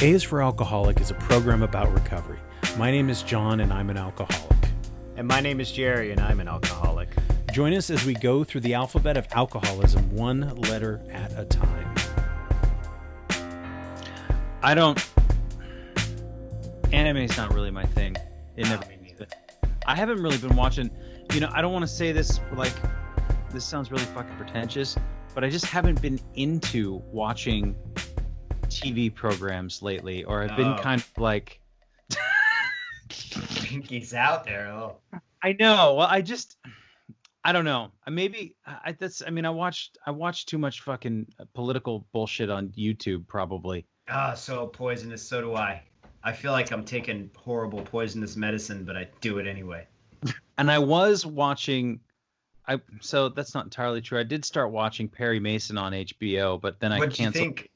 A is for Alcoholic is a program about recovery. My name is John and I'm an alcoholic. And my name is Jerry and I'm an alcoholic. Join us as we go through the alphabet of alcoholism one letter at a time. Anime's not really my thing. Me neither. I haven't really been watching, I don't want to say this like, this sounds really fucking pretentious, but I just haven't been into watching TV programs lately, or I've been kind of like... Pinky's out there. Oh. I know. Well, I don't know. I watched too much fucking political bullshit on YouTube, probably. So poisonous. So do I. I feel like I'm taking horrible poisonous medicine, but I do it anyway. And I was watching... So that's not entirely true. I did start watching Perry Mason on HBO, but then I canceled. What'd you think?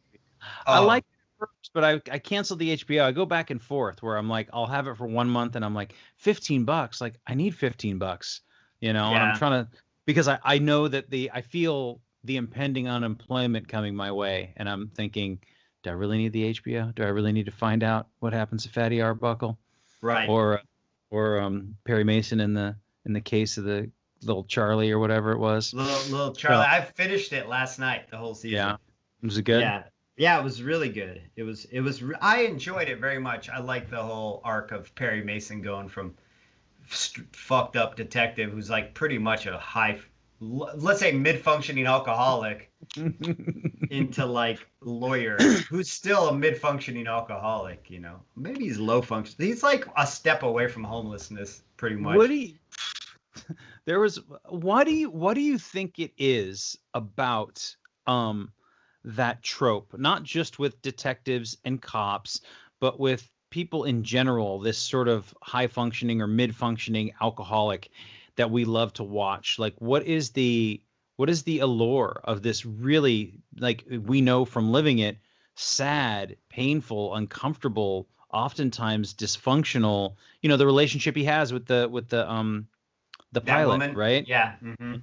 I liked it first, but I canceled the HBO. I go back and forth where I'm like, I'll have it for 1 month, and I'm like, $15. Like, I need $15, And I'm trying to, because I know that I feel the impending unemployment coming my way, and I'm thinking, do I really need the HBO? Do I really need to find out what happens to Fatty Arbuckle? Right. Or Perry Mason in the case of the little Charlie or whatever it was. Little Charlie. I finished it last night, the whole season. Yeah. Was it good? Yeah, it was really good. I enjoyed it very much. I like the whole arc of Perry Mason going from fucked up detective who's like pretty much a let's say mid-functioning alcoholic into like lawyer who's still a mid-functioning alcoholic, Maybe he's low function. He's like a step away from homelessness pretty much. What do you think it is about that trope, not just with detectives and cops, but with people in general, this sort of high functioning or mid functioning alcoholic that we love to watch? Like, what is the allure of this really, like, we know from living it, sad, painful, uncomfortable, oftentimes dysfunctional, the relationship he has with the pilot, woman, right? Yeah. Mm-hmm.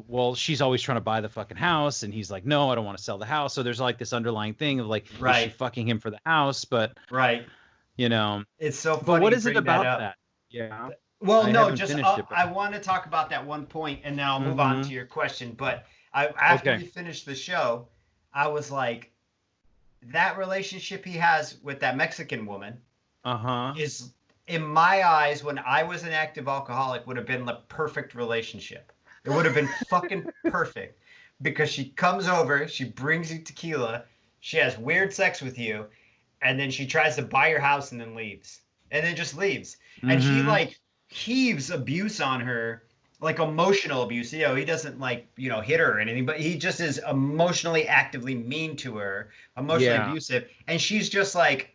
Well, she's always trying to buy the fucking house, and he's like, no, I don't want to sell the house. So there's like this underlying thing of like, is she fucking him for the house? But right, it's so funny. But what is it about that? that? Yeah. Well, I want to talk about that one point, and then I'll move on to your question. But after we finished the show, I was like, that relationship he has with that Mexican woman, is, in my eyes, when I was an active alcoholic, would have been the perfect relationship. It would have been fucking perfect, because she comes over, she brings you tequila, she has weird sex with you, and then she tries to buy your house and then leaves. And then just leaves. And he like heaves abuse on her, like emotional abuse. He doesn't like, hit her or anything, but he just is emotionally actively mean to her, emotionally abusive. And she's just like,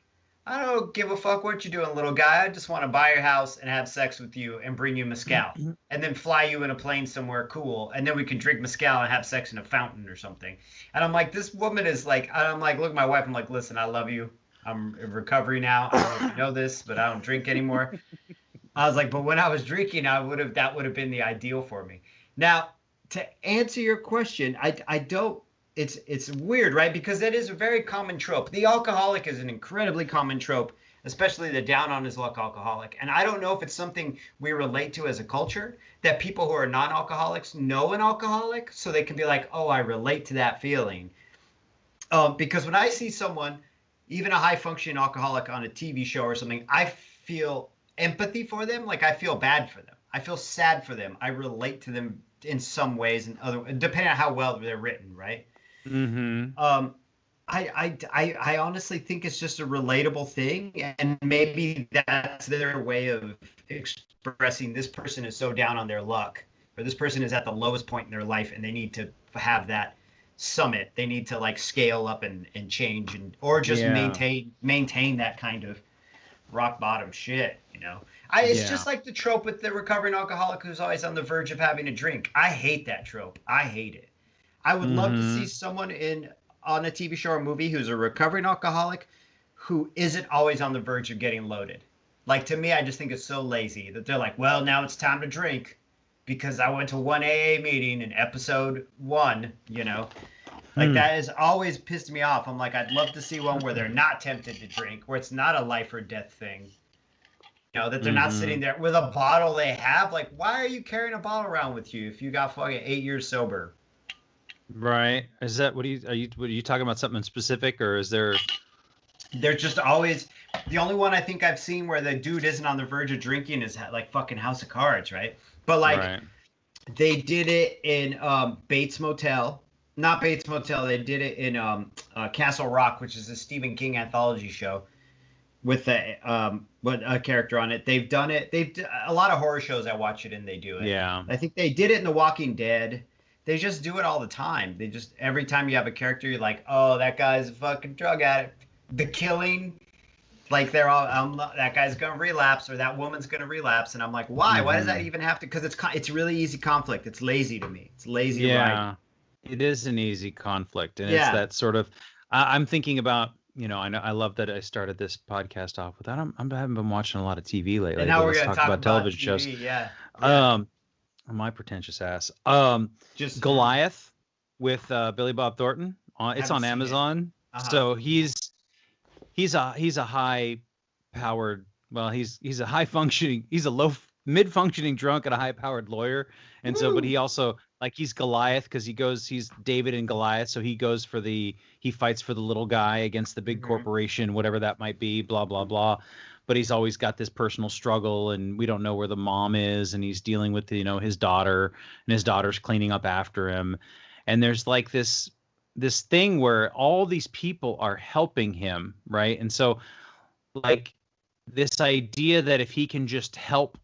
I don't give a fuck what you're doing, little guy. I just want to buy your house and have sex with you and bring you mezcal and then fly you in a plane somewhere cool. And then we can drink mezcal and have sex in a fountain or something. And I'm like, this woman is like, look at my wife. I'm like, listen, I love you. I'm in recovery now. I don't know if you know this, but I don't drink anymore. I was like, but when I was drinking, that would have been the ideal for me. Now, to answer your question, I don't. It's weird, right? Because that is a very common trope. The alcoholic is an incredibly common trope, especially the down on his luck alcoholic. And I don't know if it's something we relate to as a culture, that people who are non-alcoholics know an alcoholic, so they can be like, oh, I relate to that feeling. Because when I see someone, even a high-functioning alcoholic on a TV show or something, I feel empathy for them. Like, I feel bad for them. I feel sad for them. I relate to them in some ways, and depending on how well they're written, right? I honestly think it's just a relatable thing, and maybe that's their way of expressing this person is so down on their luck, or this person is at the lowest point in their life and they need to have that summit. They need to like scale up and change, or just maintain that kind of rock bottom shit, It's just like the trope with the recovering alcoholic who's always on the verge of having a drink. I hate that trope. I hate it. I would love to see someone on a TV show or movie who's a recovering alcoholic who isn't always on the verge of getting loaded. Like, to me, I just think it's so lazy that they're like, well, now it's time to drink because I went to one AA meeting in episode 1, Like that has always pissed me off. I'm like, I'd love to see one where they're not tempted to drink, where it's not a life or death thing. You know, that they're not sitting there with a bottle they have. Like, why are you carrying a bottle around with you if you got fucking 8 years sober? Right. Is that what are you talking about something specific, or is there? They're just always the only one I think I've seen where the dude isn't on the verge of drinking is like fucking House of Cards, right? But like they did it in Bates Motel, not Bates Motel. They did it in Castle Rock, which is a Stephen King anthology show with a character on it. They've done it. A lot of horror shows I watch it and they do it. Yeah. I think they did it in The Walking Dead. They just do it all the time. They just every time you have a character, you're like, oh, that guy's a fucking drug addict. The Killing, like they're all, that guy's gonna relapse or that woman's gonna relapse, and I'm like, why? Why does that even have to? Because it's really easy conflict. It's lazy to me. It's lazy. Yeah, it is an easy conflict, and it's that sort of. I'm thinking about, you know, I love that I started this podcast off with that. I haven't been watching a lot of TV lately. And now we're gonna talk about television TV, shows. Yeah. My pretentious ass. Just Goliath with Billy Bob Thornton. It's on Amazon. So he's a high powered, well, he's a high functioning, he's a mid functioning drunk and a high powered lawyer. And so, but he also, like, he's Goliath because he's David and Goliath. So he fights for the little guy against the big corporation, whatever that might be, blah, blah, blah. But he's always got this personal struggle, and we don't know where the mom is, and he's dealing with, you know, his daughter, and his daughter's cleaning up after him. And there's like this thing where all these people are helping him, right? And so, like, this idea that if he can just help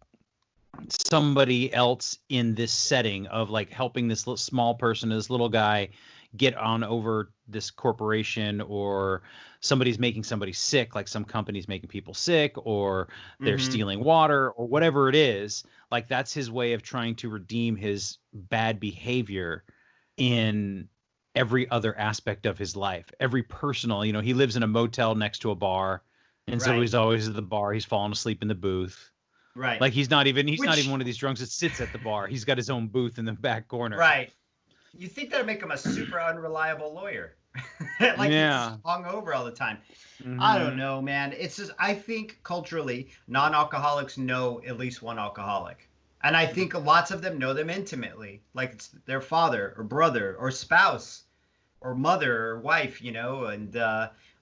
somebody else in this setting of like helping this small person, this little guy, get on over this corporation, or somebody's making somebody sick, like some company's making people sick, or they're stealing water, or whatever it is, like that's his way of trying to redeem his bad behavior in every other aspect of his life, every personal, you know, he lives in a motel next to a bar, and so he's always at the bar, he's falling asleep in the booth. Right. Like he's not even one of these drunks that sits at the bar. He's got his own booth in the back corner. Right. You think that'd make him a super unreliable lawyer? Like he's hung over all the time. I don't know, man. It's just, I think culturally, non-alcoholics know at least one alcoholic. And I think lots of them know them intimately, like it's their father or brother or spouse or mother or wife, you know, and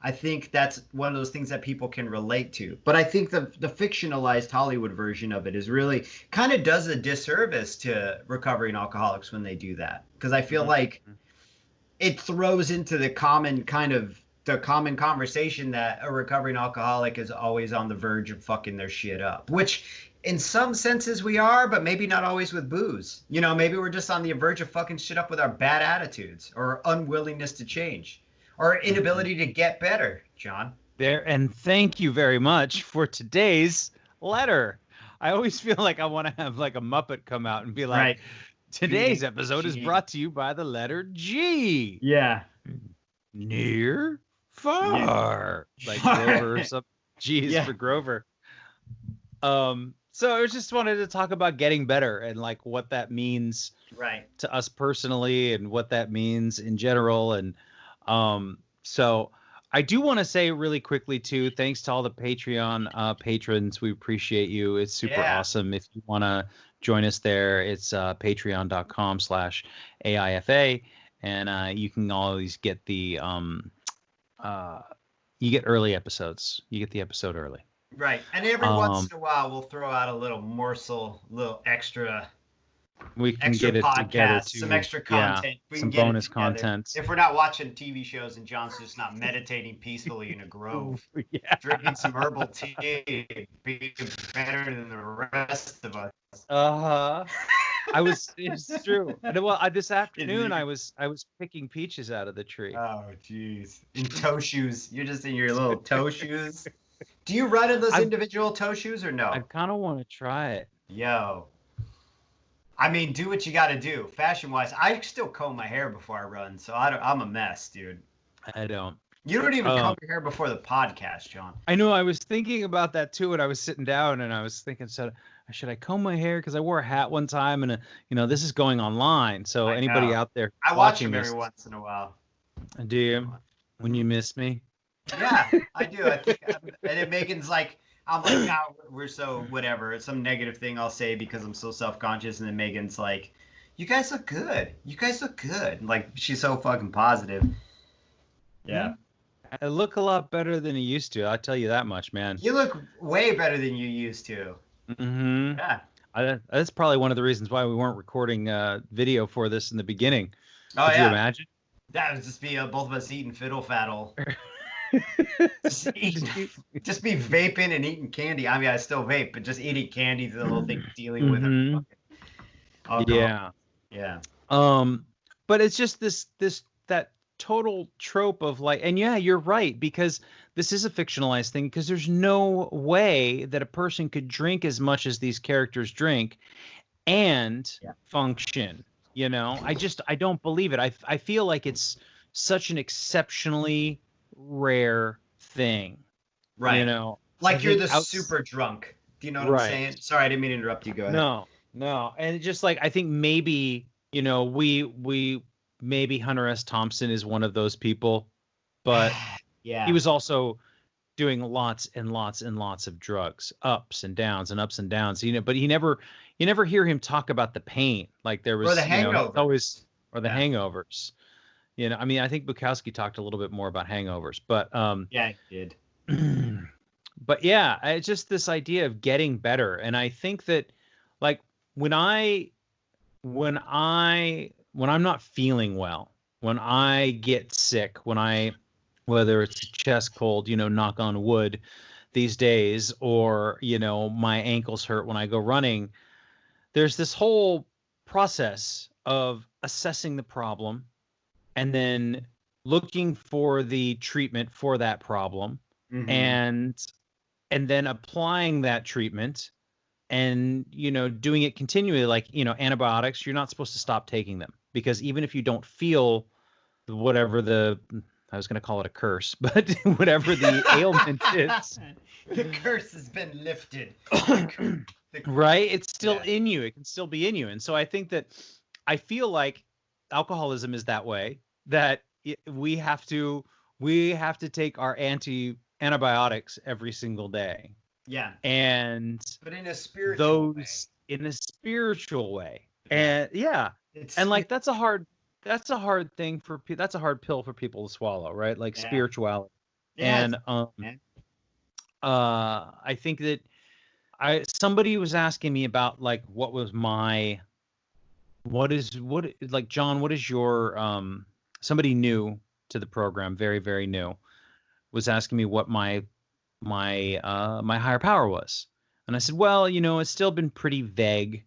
I think that's one of those things that people can relate to. But I think the fictionalized Hollywood version of it is really kind of does a disservice to recovering alcoholics when they do that. Because I feel like it throws into the common conversation that a recovering alcoholic is always on the verge of fucking their shit up, which in some senses we are, but maybe not always with booze. You know, maybe we're just on the verge of fucking shit up with our bad attitudes or unwillingness to change. Or inability to get better, John. And thank you very much for today's letter. I always feel like I want to have like a Muppet come out and be like, today's episode is brought to you by the letter G. Yeah. Near, far. Like Grover or something. G is for Grover. So I just wanted to talk about getting better and like what that means to us personally and what that means in general. And so I do want to say really quickly too, thanks to all the Patreon patrons. We appreciate you. It's super awesome. If you want to join us there, it's patreon.com/AIFA. And you can always get the you get early episodes. You get the episode early. Right. And every once in a while we'll throw out a little morsel, little extra. We can get it together too. Some extra content. Yeah, some bonus content. If we're not watching TV shows and John's just not meditating peacefully in a grove, drinking some herbal tea, being better than the rest of us. It's true. Well, this afternoon I was picking peaches out of the tree. Oh, jeez. In toe shoes. You're just in your little toe shoes. Do you run in those individual toe shoes or no? I kind of want to try it. Yo. I mean, do what you got to do. Fashion-wise, I still comb my hair before I run, so I'm a mess, dude. I don't. You don't even comb your hair before the podcast, John. I know. I was thinking about that, too, and I was sitting down, and I was thinking, so should I comb my hair? Because I wore a hat one time, and, this is going online, so anybody out there I watch them every once in a while. Do you? When you miss me? Yeah, I do. I think, and then Megan's like, I'm like, no, we're so whatever. It's some negative thing I'll say because I'm so self-conscious, and then Megan's like, you guys look good. You guys look good. Like she's so fucking positive. Yeah. I look a lot better than you used to. I'll tell you that much, man. You look way better than you used to. Mm-hmm. Yeah. That's probably one of the reasons why we weren't recording video for this in the beginning. Oh, Could yeah. you imagine? That would just be both of us eating fiddle faddle. just be vaping and eating candy. I mean, I still vape, but just eating candy is the whole thing dealing with it. Yeah. Yeah. But it's just that total trope of like, and yeah, you're right, because this is a fictionalized thing, because there's no way that a person could drink as much as these characters drink and function. You know, I don't believe it. I feel like it's such an exceptionally rare thing. Right. You know, like you're the super drunk. Do you know what I'm saying? Sorry, I didn't mean to interrupt you. Go ahead. No. And just like, I think maybe, you know, maybe Hunter S. Thompson is one of those people, but yeah, he was also doing lots and lots and lots of drugs, ups and downs, you know, but you never hear him talk about the pain. Like there was, or the hangover. Or the hangovers. You know, I mean, I think Bukowski talked a little bit more about hangovers, but yeah, he did. But yeah, it's just this idea of getting better. And I think that like when I'm not feeling well, when I get sick, whether it's a chest cold, you know, knock on wood these days, or, you know, my ankles hurt when I go running, there's this whole process of assessing the problem and then looking for the treatment for that problem, and then applying that treatment and, you know, doing it continually. Like, you know, antibiotics, you're not supposed to stop taking them, because even if you don't feel whatever I was going to call it a curse, but whatever the ailment is, the curse has been lifted. Right? It's still in you. It can still be in you. And so I think that I feel like alcoholism is that way, that we have to take our antibiotics every single day. Yeah. But in a spiritual way. In a spiritual way. And and like that's a hard thing for people. That's a hard pill for people to swallow, right? Like spirituality. And I think that somebody was asking me about like John, what is your somebody new to the program, very, very new, was asking me what my higher power was. And I said, well, you know, it's still been pretty vague.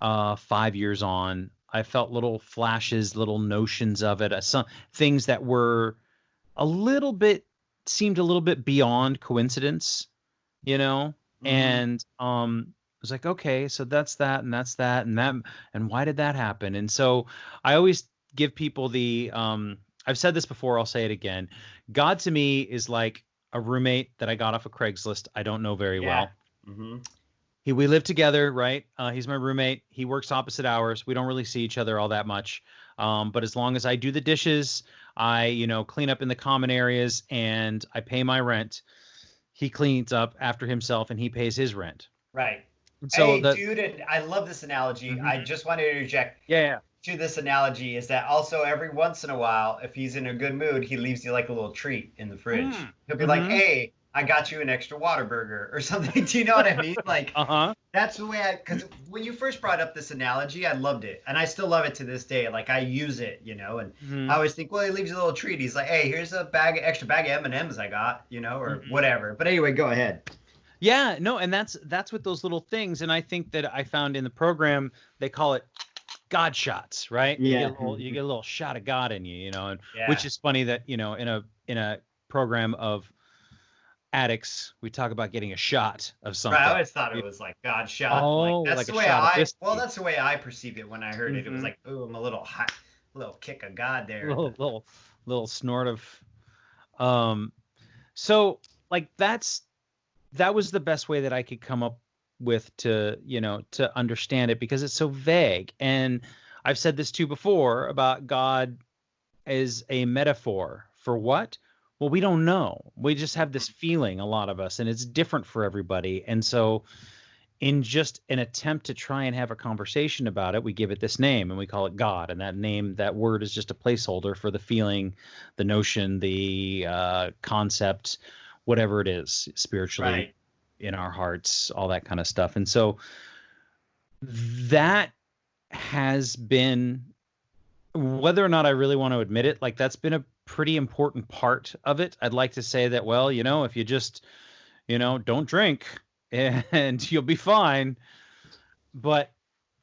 5 years on, I felt little flashes, little notions of it, some things that were seemed a little bit beyond coincidence, you know? And I was like, okay, so that's that, and that's that, and why did that happen? And so I always give people the I've said this before, I'll say it again. God to me is like a roommate that I got off of Craigslist. I don't know very well. We live together, right? He's my roommate. He works opposite hours. We don't really see each other all that much. But as long as I do the dishes, I, you know, clean up in the common areas, and I pay my rent, he cleans up after himself and he pays his rent. Right. And so dude, and I love this analogy. I just want to interject. Yeah. To this analogy is that also every once in a while, if he's in a good mood, he leaves you like a little treat in the fridge. He'll be like, hey, I got you an extra Whataburger or something. Do you know what I mean? Like, that's the way because when you first brought up this analogy, I loved it. And I still love it to this day. Like, I use it, you know, and I always think, well, he leaves you a little treat. He's like, hey, here's a extra bag of M&Ms I got, you know, or whatever. But anyway, go ahead. Yeah, no, and that's with those little things. And I think that I found in the program, they call it God shots, right? Yeah. You get a little shot of God in you, you know, and which is funny that, you know, in a program of addicts, we talk about getting a shot of something. Right, I always thought it was like God shot. Oh, like, that's the way that's the way I perceived it when I heard it. It was like, boom, a little kick of God there. Little snort of so like that was the best way that I could come up with to understand it, because it's so vague. And I've said this too before about God is a metaphor for what? Well, we don't know. We just have this feeling, a lot of us, and it's different for everybody. And so in just an attempt to try and have a conversation about it, we give it this name and we call it God. And that name, that word is just a placeholder for the feeling, the notion, the concept, whatever it is, spiritually, in our hearts, all that kind of stuff. And so that has been, whether or not I really want to admit it, like that's been a pretty important part of it. I'd like to say that, well, if you just, don't drink and you'll be fine. But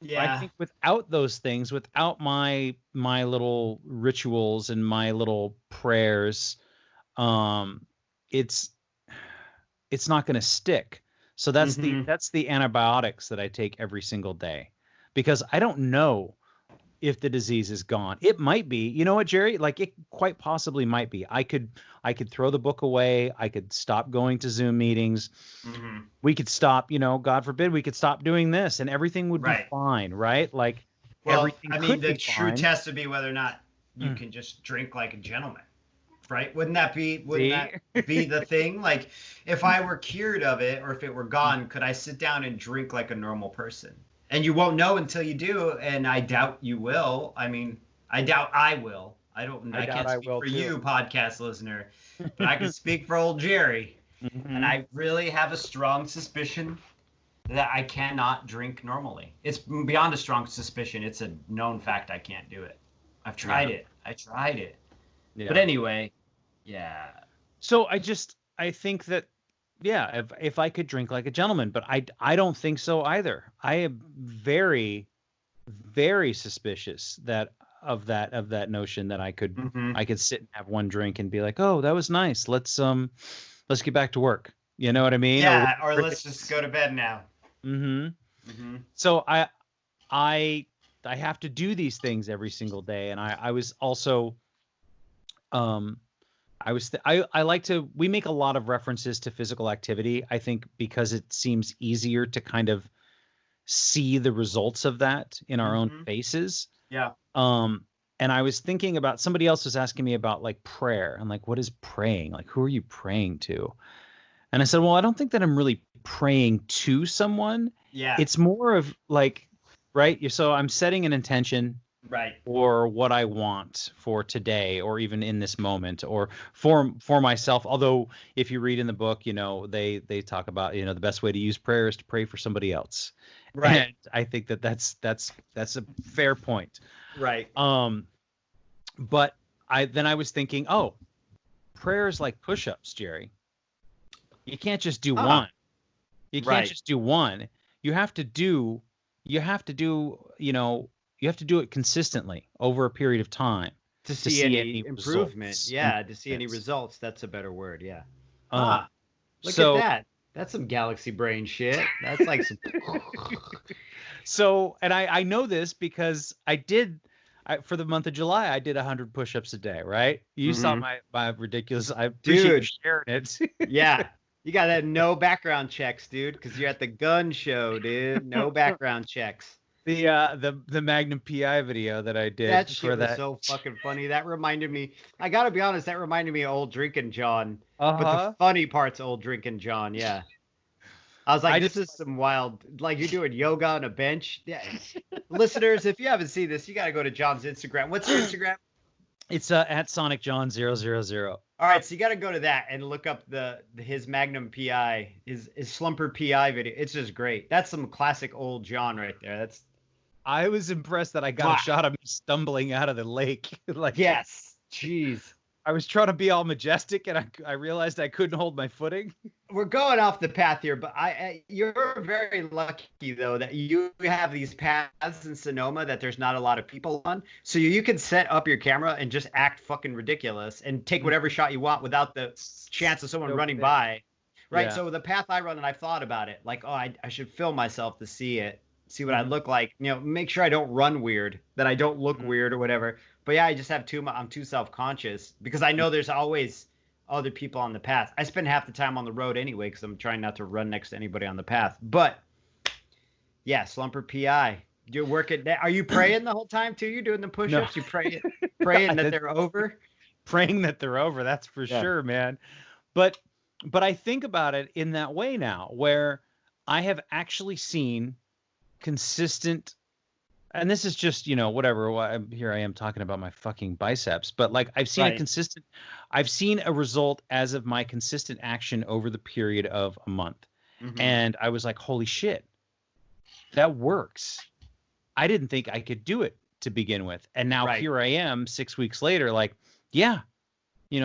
I think without those things, without my little rituals and my little prayers, it's not going to stick. So that's the antibiotics that I take every single day, because I don't know if the disease is gone. It might be. You know what, Jerry? Like, it quite possibly might be. I could throw the book away. I could stop going to Zoom meetings. We could stop, God forbid, we could stop doing this and everything would be fine, right? Like, everything could be the true test would be whether or not you can just drink like a gentleman, right? Wouldn't that be the thing? Like, if I were cured of it, or if it were gone, could I sit down and drink like a normal person? And you won't know until you do, and I doubt you will. I mean, I doubt I will. I can't speak for you, podcast listener, but I can speak for old Jerry. And I really have a strong suspicion that I cannot drink normally. It's beyond a strong suspicion. It's a known fact I can't do it. I've tried it. I tried it. Yeah. But anyway, yeah. So I think that, if I could drink like a gentleman, but I don't think so either. I am very, very suspicious of that notion that I could sit and have one drink and be like, oh, that was nice. Let's get back to work. You know what I mean? Yeah. Or let's just go to bed now. So I have to do these things every single day. And I was also, we make a lot of references to physical activity, I think, because it seems easier to kind of see the results of that in our own faces. Yeah. And I was thinking about, somebody else was asking me about like prayer. I'm like, what is praying? Like, who are you praying to? And I said, well, I don't think that I'm really praying to someone. Yeah. It's more of like, right. So I'm setting an intention. Right. Or what I want for today, or even in this moment, or for myself. Although if you read in the book, they talk about, the best way to use prayer is to pray for somebody else. Right. And I think that's a fair point. Right. But I was thinking, oh, prayer is like push-ups, Jerry. You can't just do one. You can't just do one. You have to do it consistently over a period of time to see any improvement. Results. Yeah, to see any results. That's a better word. Yeah. Look at that. That's some galaxy brain shit. That's like some. So, and I know this because for the month of July, I did 100 push-ups a day. Right? You saw my ridiculous. I appreciate you sharing it. Yeah. You got that no background checks, dude, because you're at the gun show, dude. No background checks. The Magnum PI video that I did. That shit was so fucking funny. That reminded me. I gotta be honest. That reminded me of old Drinking John. But the funny part's old Drinking John. Yeah. I was like, this is some wild. Like, you're doing yoga on a bench. Yeah. Listeners, if you haven't seen this, you gotta go to John's Instagram. What's your Instagram? It's at SonicJohn000. All right, so you got to go to that and look up his Magnum PI, his Slumper PI video. It's just great. That's some classic old John right there. I was impressed that I got a shot of me stumbling out of the lake. Like, yes, jeez. I was trying to be all majestic, and I realized I couldn't hold my footing. We're going off the path here, but you're very lucky, though, that you have these paths in Sonoma that there's not a lot of people on. So you can set up your camera and just act fucking ridiculous and take whatever shot you want without the chance of someone running by. Right? Yeah. So the path I run, and I've thought about it, like, I should film myself to see what I look like. Make sure I don't run weird, that I don't look weird or whatever. But yeah, I just have I'm too self-conscious because I know there's always other people on the path. I spend half the time on the road anyway because I'm trying not to run next to anybody on the path. But yeah, Slumper PI. You work it. Are you praying the whole time too? You're doing the push-ups. No. You praying that they're over. Praying that they're over. That's for sure, man. But I think about it in that way now, where I have actually seen consistent, and this is just, whatever. Here I am talking about my fucking biceps, but like I've seen I've seen a result as of my consistent action over the period of a month. Mm-hmm. And I was like, holy shit, that works. I didn't think I could do it to begin with. And now here I am 6 weeks later, like, yeah,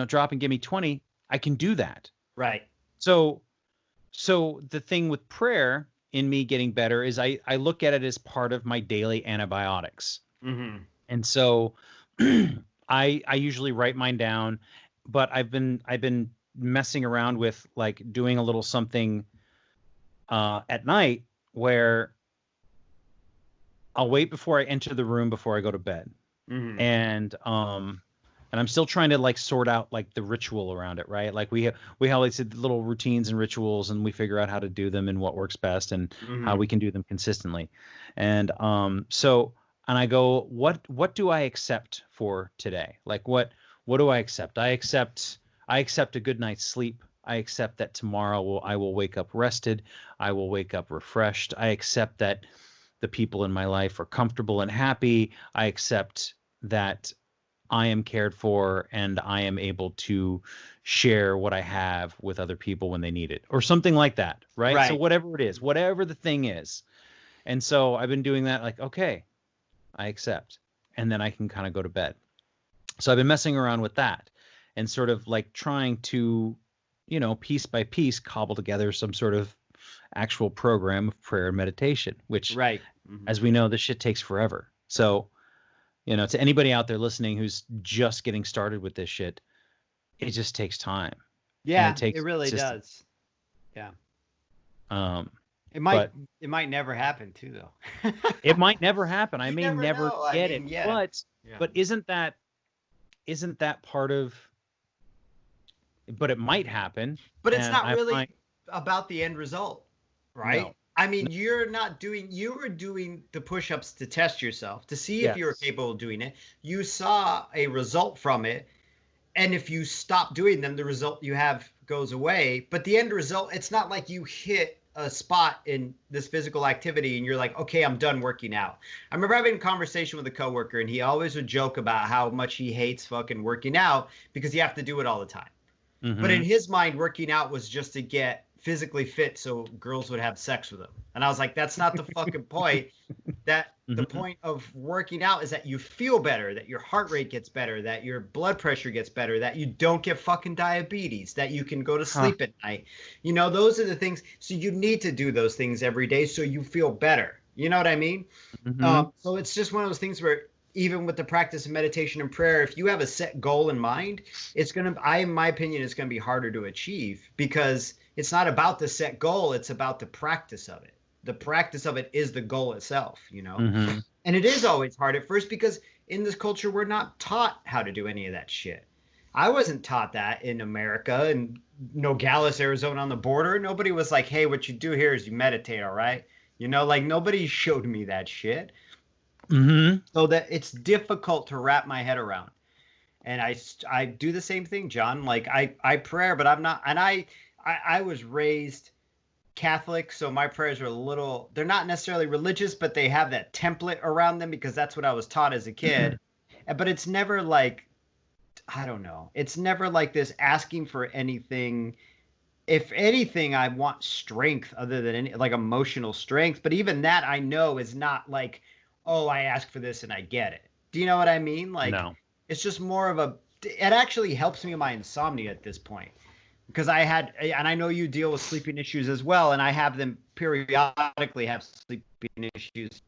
drop and give me 20. I can do that. Right. So the thing with prayer in me getting better is I look at it as part of my daily antibiotics. Mm-hmm. And so I usually write mine down, but I've been messing around with like doing a little something at night where I'll wait before I enter the room before I go to bed. Mm-hmm. And I'm still trying to like sort out like the ritual around it, right? Like we have like little routines and rituals, and we figure out how to do them and what works best and mm-hmm. how we can do them consistently. And and I go, what do I accept for today? Like what do I accept? I accept a good night's sleep. I accept that tomorrow I will wake up rested. I will wake up refreshed. I accept that the people in my life are comfortable and happy. I accept that I am cared for and I am able to share what I have with other people when they need it, or something like that. Right. So whatever it is, whatever the thing is. And so I've been doing that, like, okay, I accept, and then I can kind of go to bed. So I've been messing around with that and sort of like trying to, piece by piece, cobble together some sort of actual program of prayer and meditation, which, mm-hmm. as we know, this shit takes forever. So, to anybody out there listening who's just getting started with this shit, it just takes time. Yeah, it really does. Yeah. It might never happen too, though. It might never happen. I may never get it. Yeah. But isn't that part of? But it might happen. But it's not really about the end result, right? No. I mean, you were doing the push-ups to test yourself, to see if you were capable of doing it. You saw a result from it. And if you stop doing them, the result you have goes away. But the end result, it's not like you hit a spot in this physical activity and you're like, okay, I'm done working out. I remember having a conversation with a coworker, and he always would joke about how much he hates fucking working out because you have to do it all the time. Mm-hmm. But in his mind, working out was just to get physically fit so girls would have sex with him. And I was like, that's not the fucking point. That mm-hmm. the point of working out is that you feel better, that your heart rate gets better, that your blood pressure gets better, that you don't get fucking diabetes, that you can go to sleep at night. Those are the things. So you need to do those things every day so you feel better. You know what I mean? Mm-hmm. So it's just one of those things where even with the practice of meditation and prayer, if you have a set goal in mind, in my opinion, it's going to be harder to achieve, because it's not about the set goal. It's about the practice of it. The practice of it is the goal itself, Mm-hmm. And it is always hard at first, because in this culture, we're not taught how to do any of that shit. I wasn't taught that in America, in Nogales, Arizona, on the border. Nobody was like, hey, what you do here is you meditate, all right? Like nobody showed me that shit. Mm-hmm. So that it's difficult to wrap my head around. And I do the same thing, John. Like I pray, but I'm not. And I was raised Catholic, so my prayers are they're not necessarily religious, but they have that template around them because that's what I was taught as a kid. Mm-hmm. But it's never like, I don't know. It's never like this asking for anything. If anything, I want strength other than like emotional strength. But even that I know is not like, oh, I ask for this and I get it. Do you know what I mean? Like, no. It's just more of it actually helps me in my insomnia at this point. Because and I know you deal with sleeping issues as well, and I have them periodically have sleeping issues.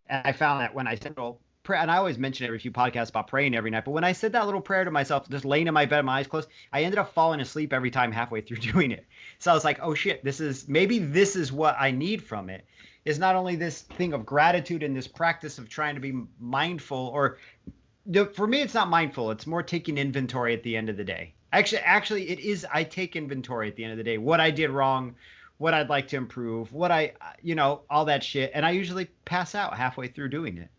And I found that when I said, and I always mention every few podcasts about praying every night, but when I said that little prayer to myself, just laying in my bed, my eyes closed, I ended up falling asleep every time halfway through doing it. So I was like, oh shit, this is what I need from it. Is not only this thing of gratitude and this practice of trying to be mindful, or for me, it's not mindful. It's more taking inventory at the end of the day. Actually, it is. I take inventory at the end of the day. What I did wrong, what I'd like to improve, what I, all that shit. And I usually pass out halfway through doing it.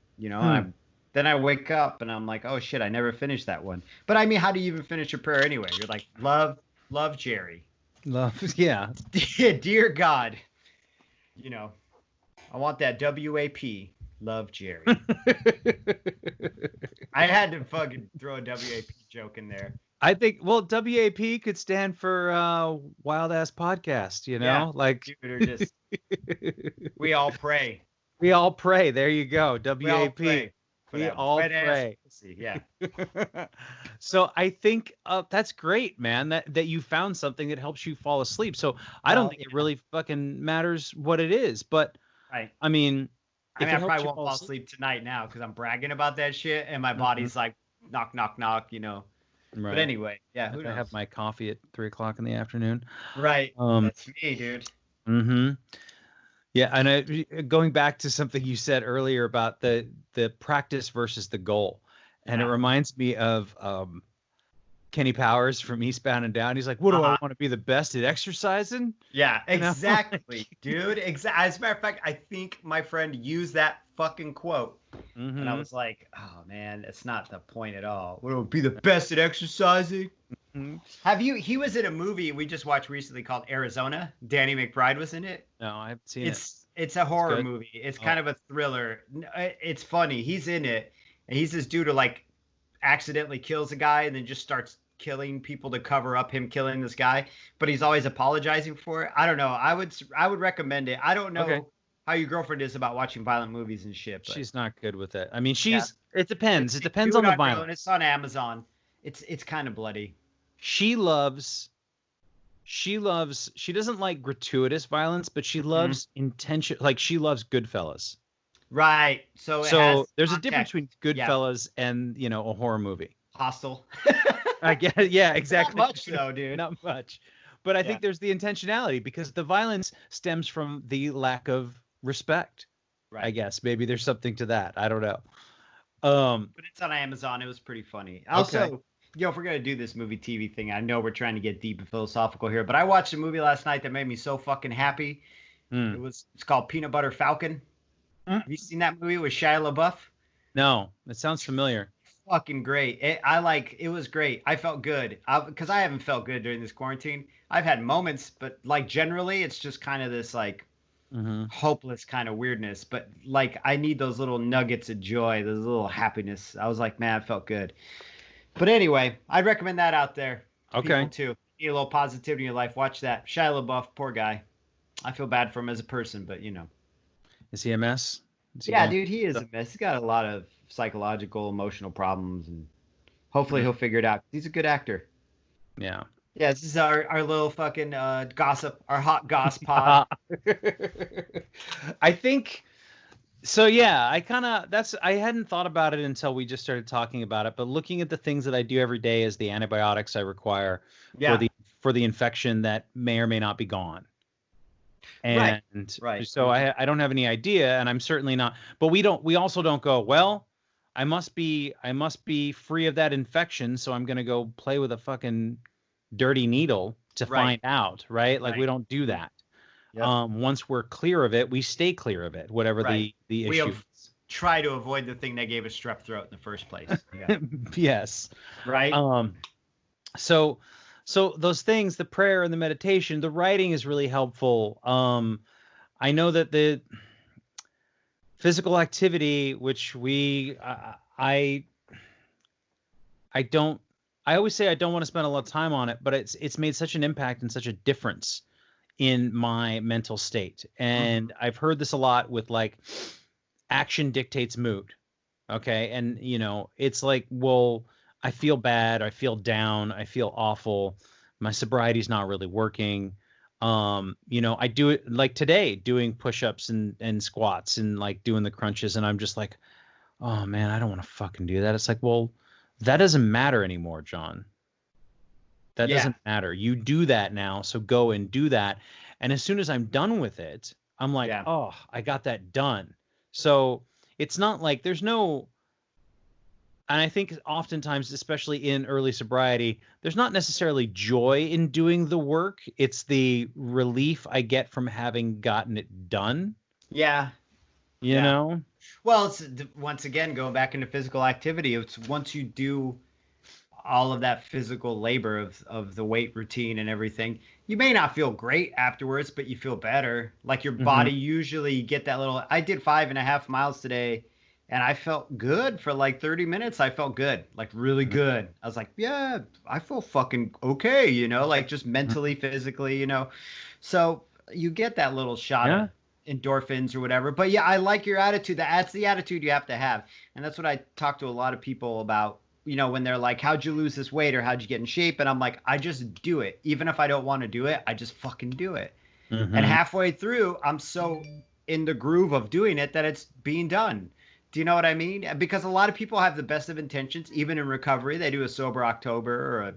Then I wake up and I'm like, oh shit, I never finished that one. But I mean, how do you even finish a prayer anyway? You're like, love Jerry. Love, yeah. Dear God, I want that WAP. Love Jerry. I had to fucking throw a WAP joke in there. I think, well, WAP could stand for Wild Ass Podcast, Yeah, like just we all pray. We all pray. There you go. WAP. We all pray. Yeah. So I think that's great, man. That you found something that helps you fall asleep. So I don't think it really fucking matters what it is, but right. I mean, I probably won't fall asleep tonight now because I'm bragging about that shit, and my body's like knock, knock, knock. Right. But anyway, yeah. Who knows? I have my coffee at 3:00 in the afternoon. Right. That's me, dude. Mm-hmm. Yeah, and going back to something you said earlier about the practice versus the goal, and it reminds me of Kenny Powers from Eastbound and Down. He's like, "What do I want to be the best at exercising?" Yeah, exactly, dude. As a matter of fact, I think my friend used that fucking quote, and I was like, "Oh man, it's not the point at all. What do I be the best at exercising?" He was in a movie we just watched recently called Arizona. Danny McBride was in it. No, I haven't seen it. It's a horror movie. It's kind of a thriller. It's funny. He's in it, and he's this dude who like accidentally kills a guy and then just starts killing people to cover up him killing this guy, but he's always apologizing for it. I don't know. I would recommend it. I don't know how your girlfriend is about watching violent movies and shit. But she's not good with it. I mean, it depends. It depends on the violence. It's on Amazon. It's kind of bloody. She doesn't like gratuitous violence, but she loves intention. Like she loves Goodfellas. Right. So there's a difference between Goodfellas and, a horror movie. Hostel. I guess. Yeah, exactly. Not much though, dude. Not much. But I think there's the intentionality because the violence stems from the lack of respect. Right. I guess maybe there's something to that. I don't know. But it's on Amazon. It was pretty funny. Also, if we're going to do this movie TV thing, I know we're trying to get deep and philosophical here, but I watched a movie last night that made me so fucking happy. It's called Peanut Butter Falcon. Have you seen that movie with Shia LaBeouf? No, it sounds familiar. Fucking great. It was great. I felt good because I haven't felt good during this quarantine. I've had moments, but like generally it's just kind of this like hopeless kind of weirdness. But like I need those little nuggets of joy, those little happiness. I was like, man, I felt good. But anyway, I'd recommend that out there. Okay. Too. Need a little positivity in your life. Watch that. Shia LaBeouf, poor guy. I feel bad for him as a person, but Is he a mess? Dude, he is a mess. He's got a lot of psychological, emotional problems, and hopefully he'll figure it out. He's a good actor. Yeah. Yeah, this is our little fucking gossip, our hot goss pod. I think so. Yeah, I hadn't thought about it until we just started talking about it. But looking at the things that I do every day as the antibiotics I require for the infection that may or may not be gone. And so I don't have any idea, and I'm certainly not. But we also don't go, well, I must be free of that infection, so I'm gonna go play with a fucking dirty needle to find out, right? Like we don't do that. Yep. Once we're clear of it, we stay clear of it, whatever the issue is. Try to avoid the thing that gave us strep throat in the first place. Yeah. Yes. Right. So those things, the prayer and the meditation, the writing is really helpful. I know that the physical activity, which I always say I don't want to spend a lot of time on it, but it's made such an impact and such a difference in my mental state. And I've heard this a lot with like action dictates mood. Okay. And it's like, well, I feel bad. I feel down. I feel awful. My sobriety's not really working. I do it like today, doing push-ups and squats and like doing the crunches. And I'm just like, oh man, I don't want to fucking do that. It's like, well, that doesn't matter anymore, John. That doesn't matter. You do that now. So go and do that. And as soon as I'm done with it, I'm like, oh, I got that done. So it's not like I think oftentimes, especially in early sobriety, there's not necessarily joy in doing the work. It's the relief I get from having gotten it done. Yeah. You know? Well, it's once again going back into physical activity. It's once you do all of that physical labor of the weight routine and everything, you may not feel great afterwards, but you feel better. Like your body usually get that little. I did 5.5 miles today, and I felt good for like 30 minutes. I felt good, like really good. I was like, yeah, I feel fucking okay, you know, like just mentally, physically, you know. So you get that little shot of endorphins or whatever. But yeah, I like your attitude. That's the attitude you have to have. And that's what I talk to a lot of people about, you know, when they're like, how'd you lose this weight or how'd you get in shape? And I'm like, I just do it. Even if I don't want to do it, I just fucking do it. And halfway through, I'm so in the groove of doing it that it's being done. Do you know what I mean? Because a lot of people have the best of intentions, even in recovery. They do a sober October or a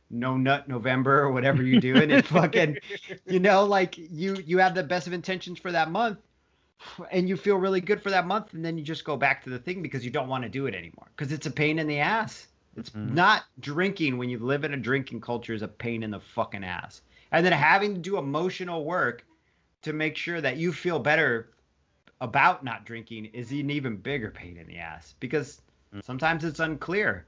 no nut November or whatever you do. And it fucking, you know, like you have the best of intentions for that month and you feel really good for that month. And then you just go back to the thing because you don't want to do it anymore because it's a pain in the ass. It's not drinking when you live in a drinking culture is a pain in the fucking ass. And then having to do emotional work to make sure that you feel better about not drinking is an even bigger pain in the ass because sometimes it's unclear,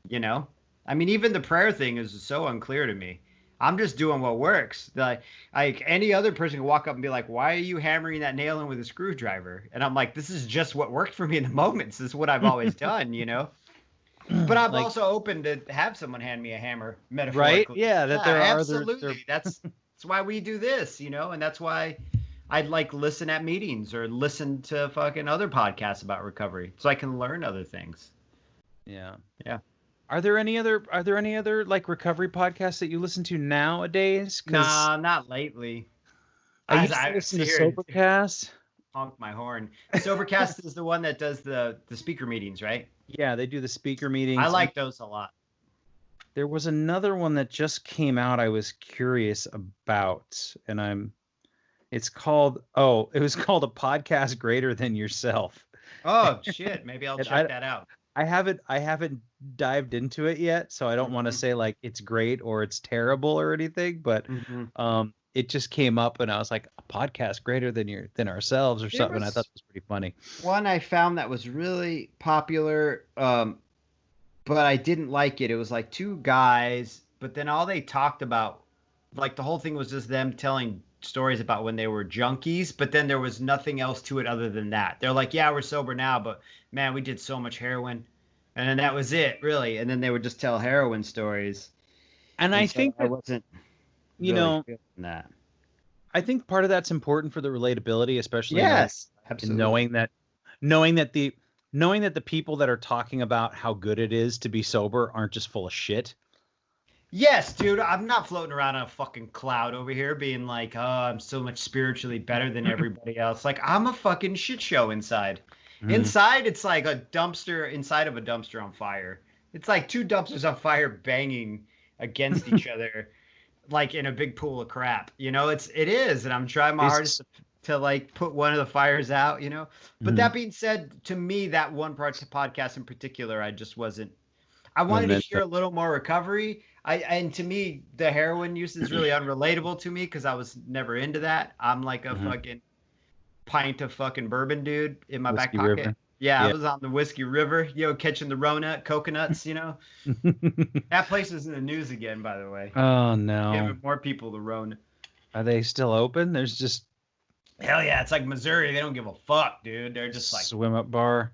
you know? I mean, even the prayer thing is so unclear to me. I'm just doing what works. Like any other person can walk up and be like, why are you hammering that nail in with a screwdriver? And I'm like, this is just what worked for me in the moment. This is what I've always done, you know? But I'm also open to have someone hand me a hammer, metaphorically. Right? Yeah, that there are absolutely. That's why we do this, you know, and that's why I'd like listen at meetings or listen to fucking other podcasts about recovery so I can learn other things. Yeah. Yeah. Are there any other like recovery podcasts that you listen to nowadays? Nah, not lately. I used to listen to Sobercast. Honk my horn. Sobercast is the one that does the speaker meetings, right? Yeah, they do the speaker meetings. I like those a lot. There was another one that just came out I was curious about, and it was called A Podcast Greater Than Yourself. Oh shit, maybe I'll check that out. I haven't dived into it yet, so I don't want to say like it's great or it's terrible or anything, but it just came up and I was like, a podcast greater than ourselves or something. I thought it was pretty funny. One I found that was really popular, but I didn't like it. It was like two guys, but then all they talked about, like the whole thing was just them telling stories about when they were junkies, but then there was nothing else to it other than that. They're like, yeah, we're sober now, but man, we did so much heroin. And then that was it, really. And then they would just tell heroin stories. And I think I wasn't feeling that. I think part of that's important for the relatability, especially absolutely. knowing that the people that are talking about how good it is to be sober aren't just full of shit. Yes, dude, I'm not floating around on a fucking cloud over here being like, oh, I'm so much spiritually better than everybody else. Like, I'm a fucking shit show inside. Inside, it's like a dumpster inside of a dumpster on fire. It's like two dumpsters on fire banging against each other, like in a big pool of crap. You know, it is, and I'm trying my hardest to like put one of the fires out, you know. But that being said, to me, that one podcast in particular, I just wasn't. I wanted to hear a little more recovery. And to me, the heroin use is really unrelatable to me because I was never into that. I'm like a fucking pint of fucking bourbon dude in my back pocket. River. Yeah, I was on the Whiskey River, catching the Rona coconuts, That place is in the news again, by the way. Oh, no. Giving more people the Rona. Are they still open? There's just... Hell yeah, it's like Missouri. They don't give a fuck, dude. They're just like... Swim up bar.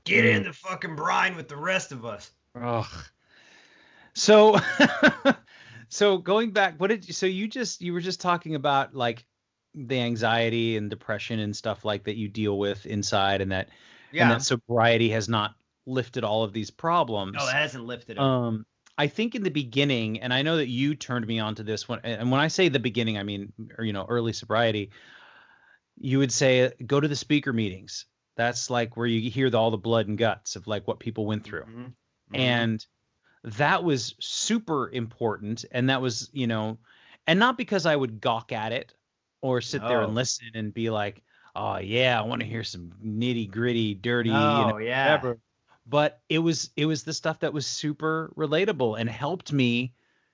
Get in the fucking brine with the rest of us. Ugh. So, so going back, you were just talking about like the anxiety and depression and stuff like that you deal with inside, and that sobriety has not lifted all of these problems. No, it hasn't lifted them. I think in the beginning, and I know that you turned me on to this one, and when I say the beginning, I mean, early sobriety, you would say, go to the speaker meetings. That's like where you hear all the blood and guts of like what people went through. And that was super important. And that was, and not because I would gawk at it or sit there and listen and be like, oh yeah, I want to hear some nitty gritty, dirty, whatever. but it was the stuff that was super relatable and helped me.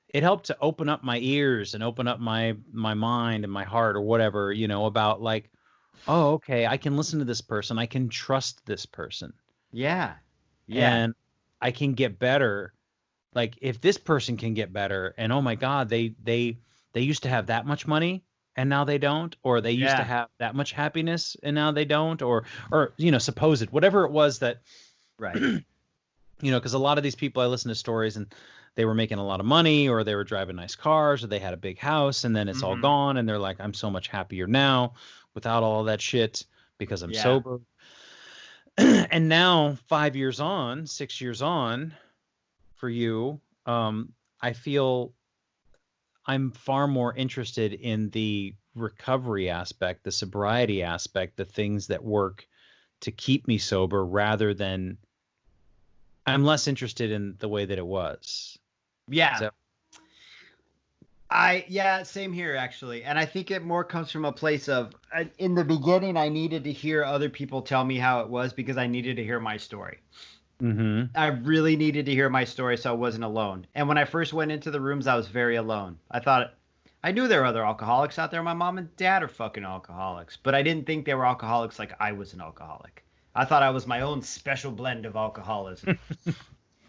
It helped to open up my ears and open up my mind and my heart or whatever, about like, oh, okay, I can listen to this person. I can trust this person. Yeah. And I can get better. Like if this person can get better and oh my God, they used to have that much money and now they don't, or they used to have that much happiness and now they don't, or supposed, whatever it was that, right. Because a lot of these people, I listen to stories and they were making a lot of money or they were driving nice cars or they had a big house and then it's all gone. And they're like, I'm so much happier now without all that shit because I'm sober. And now 5 years on, 6 years on for you, I feel I'm far more interested in the recovery aspect, the sobriety aspect, the things that work to keep me sober rather than I'm less interested in the way that it was. Yeah. So, same here actually. And I think it more comes from a place of in the beginning, I needed to hear other people tell me how it was because I needed to hear my story. I really needed to hear my story so I wasn't alone. And when I first went into the rooms, I was very alone. I knew there were other alcoholics out there. My mom and dad are fucking alcoholics, but I didn't think they were alcoholics like I was an alcoholic. I thought I was my own special blend of alcoholism.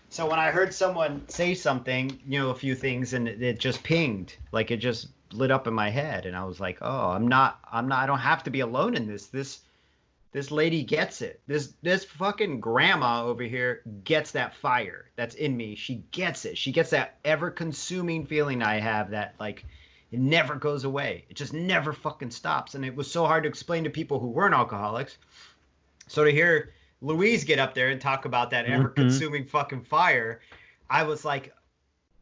So when I heard someone say something, a few things, and it just pinged, like it just lit up in my head, and I was like, oh, I don't have to be alone in this. This lady gets it. This fucking grandma over here gets that fire that's in me. She gets it. She gets that ever-consuming feeling I have that like it never goes away. It just never fucking stops. And it was so hard to explain to people who weren't alcoholics. So to hear Louise get up there and talk about that ever-consuming fucking fire, I was like,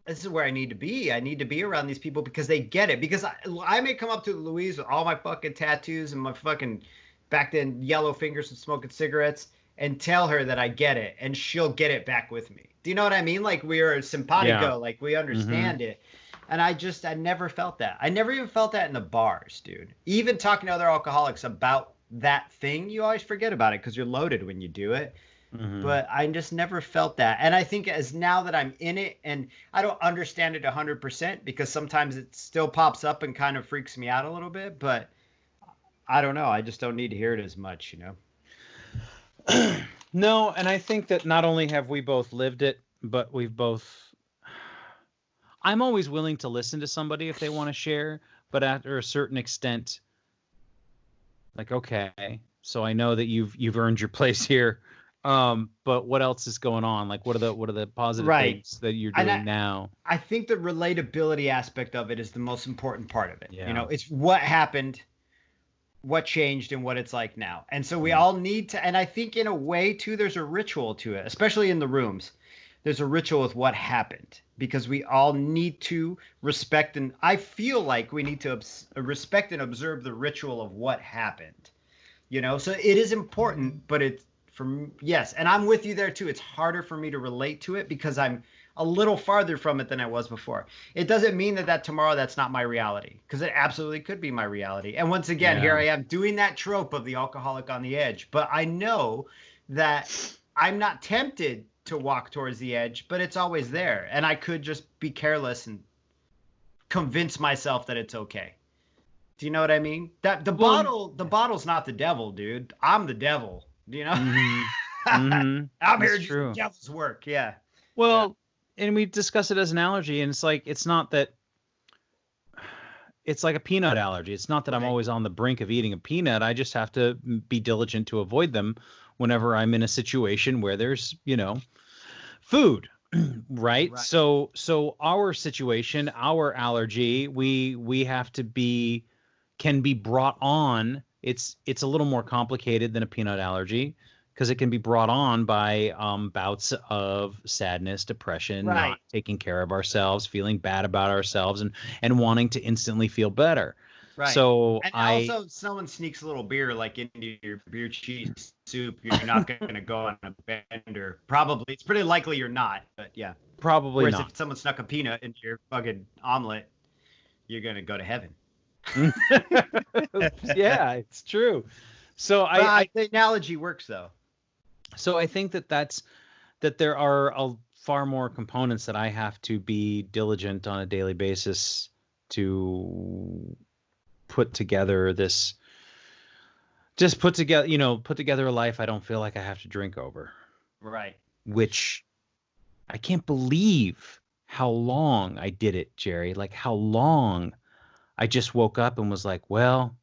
this is where I need to be. I need to be around these people because they get it. Because I may come up to Louise with all my fucking tattoos and my fucking back then yellow fingers and smoking cigarettes and tell her that I get it, and she'll get it back with me. Do you know what I mean? Like we are simpatico, like we understand it. And I never felt that. I never even felt that in the bars, dude. Even talking to other alcoholics about that thing, you always forget about it because you're loaded when you do it. But I just never felt that. And I think as now that I'm in it, and I don't understand it 100% because sometimes it still pops up and kind of freaks me out a little bit, but I don't know. I just don't need to hear it as much, No, and I think that not only have we both lived it, but I'm always willing to listen to somebody if they want to share, but after a certain extent, like, okay, so I know that you've earned your place here. But what else is going on? Like, what are the positive things that you're doing now? I think the relatability aspect of it is the most important part of it. Yeah. It's what happened, what changed, and what it's like now. And so we all need to, and I think in a way too, there's a ritual to it, especially in the rooms. There's a ritual with what happened because we all need to respect, and I feel like we need to respect and observe the ritual of what happened, so it is important, but it's yes. And I'm with you there too. It's harder for me to relate to it because I'm a little farther from it than I was before. It doesn't mean that tomorrow that's not my reality, because it absolutely could be my reality. And once again, here I am doing that trope of the alcoholic on the edge, but I know that I'm not tempted to walk towards the edge, but it's always there. And I could just be careless and convince myself that it's okay. Do you know what I mean? That the bottle's not the devil, dude. I'm the devil. Do you know? I'm here to do the devil's work. Yeah. Well, and we discuss it as an allergy, and it's like, it's not that it's like a peanut allergy. It's not that I'm always on the brink of eating a peanut. I just have to be diligent to avoid them whenever I'm in a situation where there's, food, right? So our situation, our allergy, we have to can be brought on. It's a little more complicated than a peanut allergy because it can be brought on by bouts of sadness, depression, not taking care of ourselves, feeling bad about ourselves, and wanting to instantly feel better. Right. So and also someone sneaks a little beer like into your beer cheese soup, you're not going to go on a bender. Probably. It's pretty likely you're not, but yeah. Probably Whereas not. if someone snuck a peanut into your fucking omelet, you're going to go to heaven. Yeah, it's true. So the analogy works though. So I think that's that there are far more components that I have to be diligent on a daily basis to put together put together a life I don't feel like I have to drink over. Right. Which I can't believe how long I did it, Jerry. Like how long I just woke up and was like, well,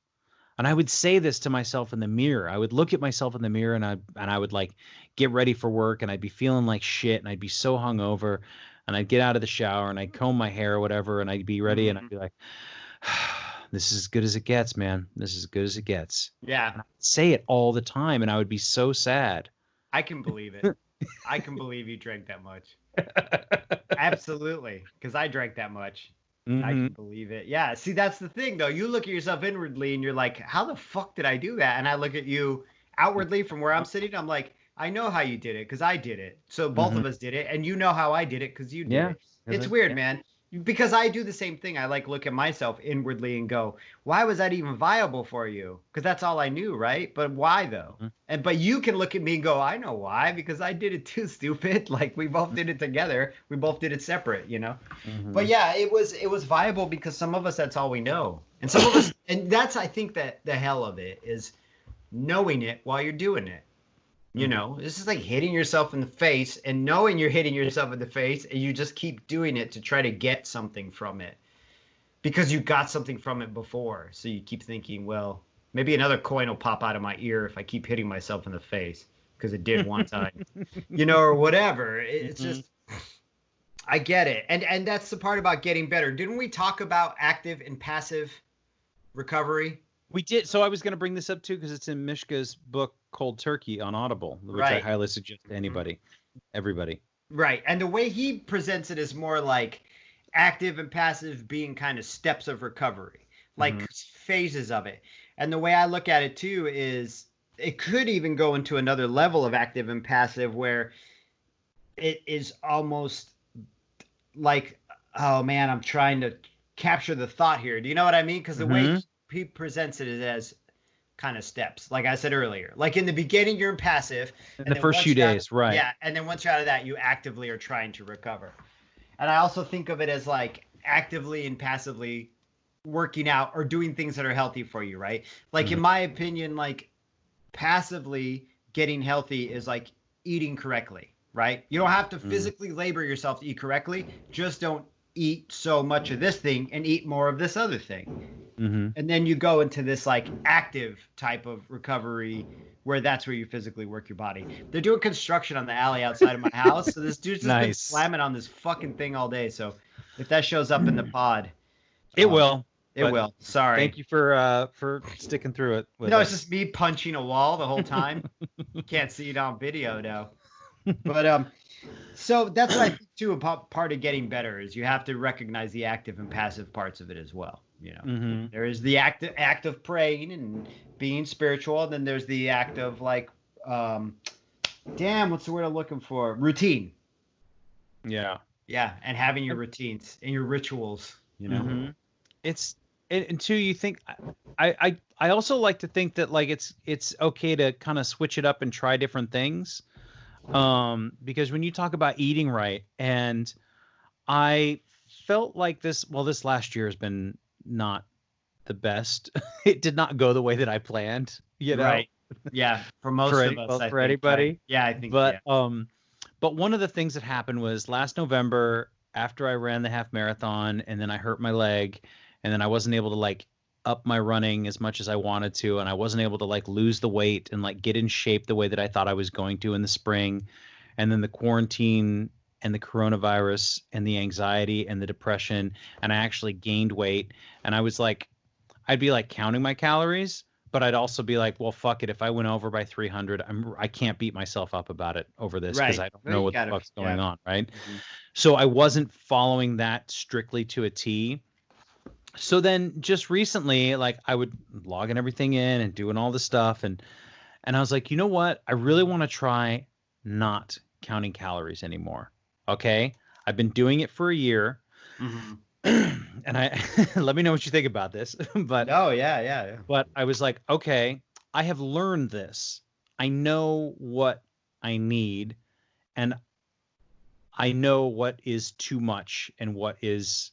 and I would say this to myself in the mirror. I would look at myself in the mirror and I would like get ready for work and I'd be feeling like shit and I'd be so hungover and I'd get out of the shower and I'd comb my hair or whatever and I'd be ready and I'd be like, this is as good as it gets, man. This is as good as it gets. Yeah. And I'd say it all the time and I would be so sad. I can believe it. I can believe you drank that much. Absolutely. Because I drank that much. I can believe it. Yeah. See, that's the thing, though. You look at yourself inwardly and you're like, how the fuck did I do that? And I look at you outwardly from where I'm sitting. I'm like, I know how you did it because I did it. So both of us did it. And you know how I did it because you did it. It's weird, man. Because I do the same thing. I like look at myself inwardly and go, why was that even viable for you? Because that's all I knew, right? But why though? But you can look at me and go, I know why, because I did it too, stupid. Like we both did it together. We both did it separate, you know? But yeah, it was viable because some of us, that's all we know. And some of us, and that's, I think that the hell of it is knowing it while you're doing it. You know, this is like hitting yourself in the face and knowing you're hitting yourself in the face and you just keep doing it to try to get something from it because you got something from it before. So you keep thinking, well, maybe another coin will pop out of my ear if I keep hitting myself in the face because it did one time, you know, or whatever. It's just, I get it. And that's the part about getting better. Didn't we talk about active and passive recovery? We did. So I was going to bring this up too because it's in Mishka's book Cold Turkey on Audible, which I highly suggest to anybody, everybody. Right. And the way he presents it is more like active and passive being kind of steps of recovery, like phases of it. And the way I look at it too is it could even go into another level of active and passive where it is almost like, oh man, I'm trying to capture the thought here. Do you know what I mean? Because the way he presents it is as kind of steps, like I said earlier. Like in the beginning, you're in passive. In the first few days, right. Yeah, and then once you're out of that, you actively are trying to recover. And I also think of it as like actively and passively working out or doing things that are healthy for you, right? Like in my opinion, like passively getting healthy is like eating correctly, right? You don't have to physically labor yourself to eat correctly. Just don't eat so much of this thing and eat more of this other thing. And then you go into this like active type of recovery where that's where you physically work your body. They're doing construction on the alley outside of my house. So this dude's just been slamming on this fucking thing all day. So if that shows up in the pod, it will. It will. Sorry. Thank you for sticking through it. No, it's just me punching a wall the whole time. You can't see it on video now. But so that's what I think too about part of getting better is you have to recognize the active and passive parts of it as well. You know, there is the act of praying and being spiritual, and then there's the act of like, what's the word I'm looking for? Routine. Yeah, and having your routines and your rituals. You know, and two, you think I also like to think that like it's okay to kind of switch it up and try different things. Because when you talk about eating right, and I felt like this last year has been not the best. It did not go the way that I planned, you know? Right. Yeah. For most of us, for anybody. Yeah, I think. But one of the things that happened was last November after I ran the half marathon and then I hurt my leg and then I wasn't able to like up my running as much as I wanted to. And I wasn't able to like lose the weight and like get in shape the way that I thought I was going to in the spring. And then the quarantine and the coronavirus and the anxiety and the depression. And I actually gained weight. And I was like, I'd be like counting my calories, but I'd also be like, well, fuck it. If I went over by 300, I can't beat myself up about it over this because I don't know what the fuck's going on. Right. So I wasn't following that strictly to a T. So then just recently, like I would logging everything in and doing all the stuff. And I was like, you know what? I really want to try not counting calories anymore. Okay. I've been doing it for a year. And I let me know what you think about this. But yeah. But I was like, okay, I have learned this. I know what I need. and I know what is too much and what is,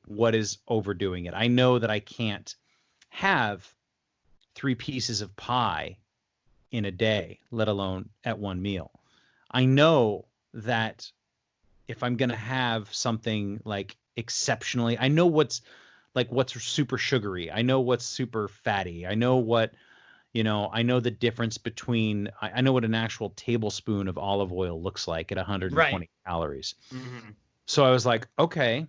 what is overdoing it. I know that I can't have 3 pieces of pie in a day, let alone at one meal. I know that if I'm going to have something like exceptionally, I know what's super sugary. I know what's super fatty. I know what, I know the difference between, I know what an actual tablespoon of olive oil looks like at 120 calories. Mm-hmm. So I was like, okay,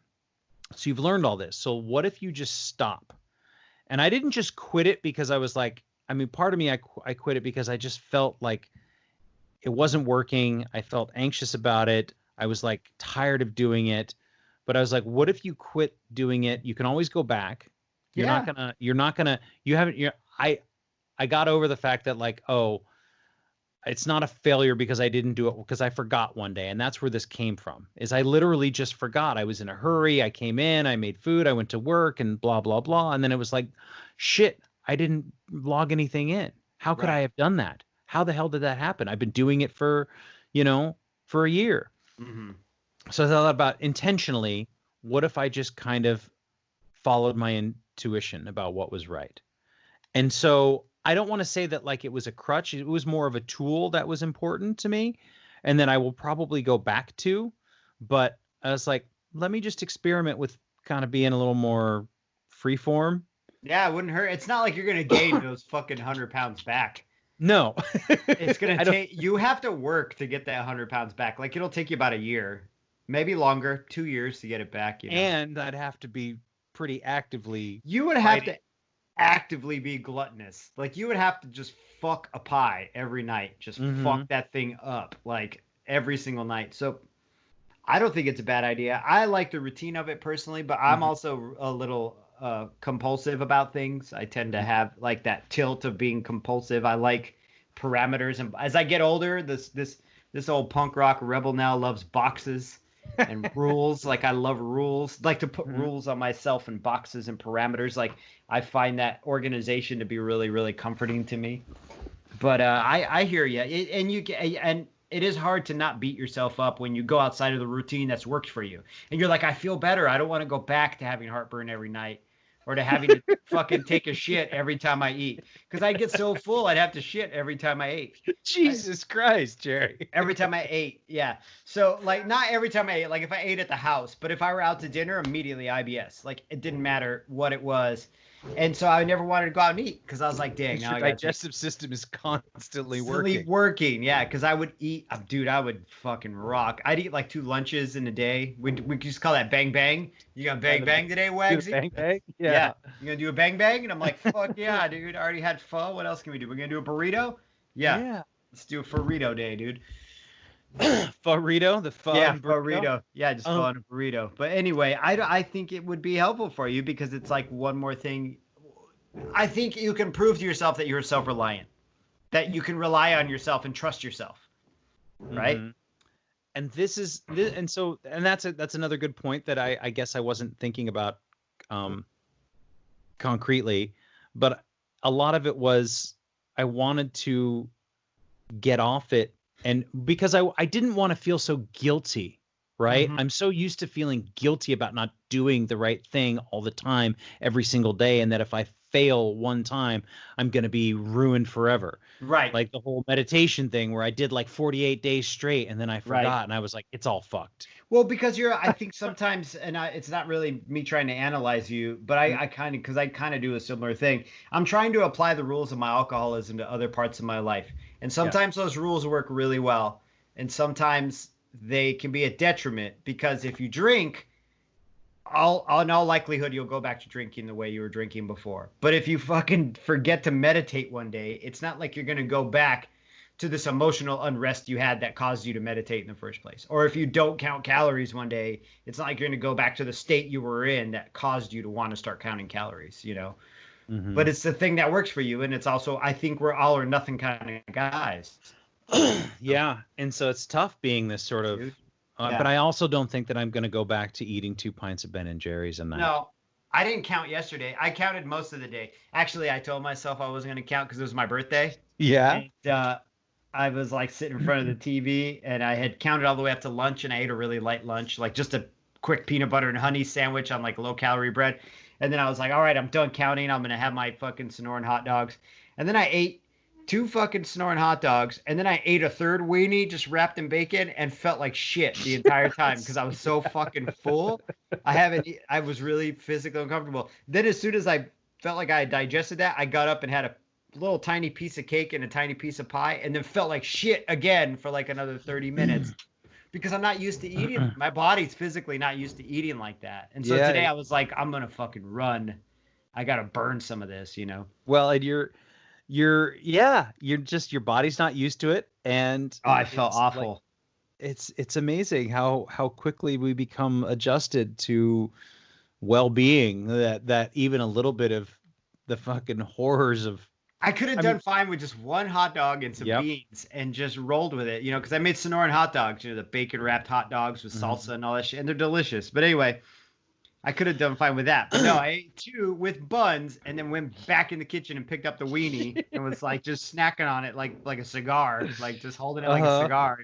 so you've learned all this. So what if you just stop? And I didn't just quit it because I was like, I mean, part of me, I quit it because I just felt like it wasn't working. I felt anxious about it. I was like tired of doing it. But I was like, what if you quit doing it? You can always go back. You're not gonna, I got over the fact that like, oh, it's not a failure because I didn't do it because I forgot one day. And that's where this came from, is I literally just forgot. I was in a hurry. I came in, I made food, I went to work and blah, blah, blah. And then it was like, shit, I didn't log anything in. How could I have done that? How the hell did that happen? I've been doing it for, for a year. Mm-hmm. So I thought about intentionally, what if I just kind of followed my intuition about what was right? And so I don't want to say that like it was a crutch. It was more of a tool that was important to me and then I will probably go back to. But I was like, let me just experiment with kind of being a little more free form. Yeah, it wouldn't hurt. It's not like you're going to gain those fucking 100 pounds back. No. It's going to take, you have to work to get that 100 pounds back. Like it'll take you about a year, maybe longer, 2 years to get it back. And I'd have to be pretty actively. You would have to actively be gluttonous. Like you would have to just fuck a pie every night. Just fuck that thing up like every single night. So I don't think it's a bad idea. I like the routine of it personally, but I'm also a little compulsive about things. I tend to have like that tilt of being compulsive. I like parameters, and as I get older, this old punk rock rebel now loves boxes and rules. Like I love rules. Like to put rules on myself and boxes and parameters. Like I find that organization to be really, really comforting to me. But I hear you, and it is hard to not beat yourself up when you go outside of the routine that's worked for you, and you're like, I feel better. I don't want to go back to having heartburn every night. Or to having to fucking take a shit every time I eat. Because I get so full, I'd have to shit every time I ate. Jesus Christ, Jerry. Every time I ate, yeah. So, like, not every time I ate. Like, if I ate at the house. But if I were out to dinner, immediately IBS. Like, it didn't matter what it was. And so I never wanted to go out and eat because I was like, dang. Your digestive system is constantly working. Yeah, because I would eat. Dude, I would fucking rock. I'd eat like 2 lunches in a day. We just call that bang bang. You got bang bang today, Wagsy? Bang bang? Yeah. You gonna do a bang bang? And I'm like, fuck yeah, dude. I already had pho. What else can we do? We're gonna do a burrito? Yeah. Let's do a burrito day, dude. Burrito? The pho? Yeah, burrito. Yeah, just pho and a burrito. But anyway, I think it would be helpful for you because it's like one more thing. I think you can prove to yourself that you're self-reliant, that you can rely on yourself and trust yourself, right? And that's another good point that I guess I wasn't thinking about concretely, but a lot of it was I wanted to get off it, and because I didn't want to feel so guilty, right? I'm so used to feeling guilty about not doing the right thing all the time, every single day, and that if I fail one time, I'm going to be ruined forever. Right. Like the whole meditation thing where I did like 48 days straight and then I forgot and I was like, it's all fucked. Well, because I think sometimes, and it's not really me trying to analyze you, but I kind of do a similar thing. I'm trying to apply the rules of my alcoholism to other parts of my life. And sometimes those rules work really well. And sometimes they can be a detriment because if you drink, in all likelihood, you'll go back to drinking the way you were drinking before. But if you fucking forget to meditate one day, it's not like you're going to go back to this emotional unrest you had that caused you to meditate in the first place. Or if you don't count calories one day, it's not like you're going to go back to the state you were in that caused you to want to start counting calories, you know? But it's the thing that works for you. And it's also, I think we're all or nothing kind of guys. Yeah. And so it's tough being this sort of, but I also don't think that I'm going to go back to eating 2 pints of Ben & Jerry's a night. No, I didn't count yesterday. I counted most of the day. Actually, I told myself I wasn't going to count because it was my birthday. Yeah. And, I was like sitting in front of the TV and I had counted all the way up to lunch and I ate a really light lunch, like just a quick peanut butter and honey sandwich on like low calorie bread. And then I was like, all right, I'm done counting. I'm going to have my fucking Sonoran hot dogs. And then I ate 2 fucking Sonoran hot dogs. And then I ate a third weenie just wrapped in bacon and felt like shit the entire time because I was so fucking full. I was really physically uncomfortable. Then as soon as I felt like I had digested that, I got up and had a little tiny piece of cake and a tiny piece of pie and then felt like shit again for like another 30 minutes. Because I'm not used to eating. My body's physically not used to eating like that. And so today I was like, I'm going to fucking run. I got to burn some of this, you know? Well, and you're just, your body's not used to it. And I felt awful. Like, it's amazing how quickly we become adjusted to well-being, that even a little bit of the fucking horrors of, I could have done fine with just one hot dog and some beans and just rolled with it, you know, because I made Sonoran hot dogs, you know, the bacon wrapped hot dogs with salsa and all that shit, and they're delicious. But anyway, I could have done fine with that. But no, I ate 2 with buns and then went back in the kitchen and picked up the weenie and was like just snacking on it like a cigar, like just holding it like a cigar.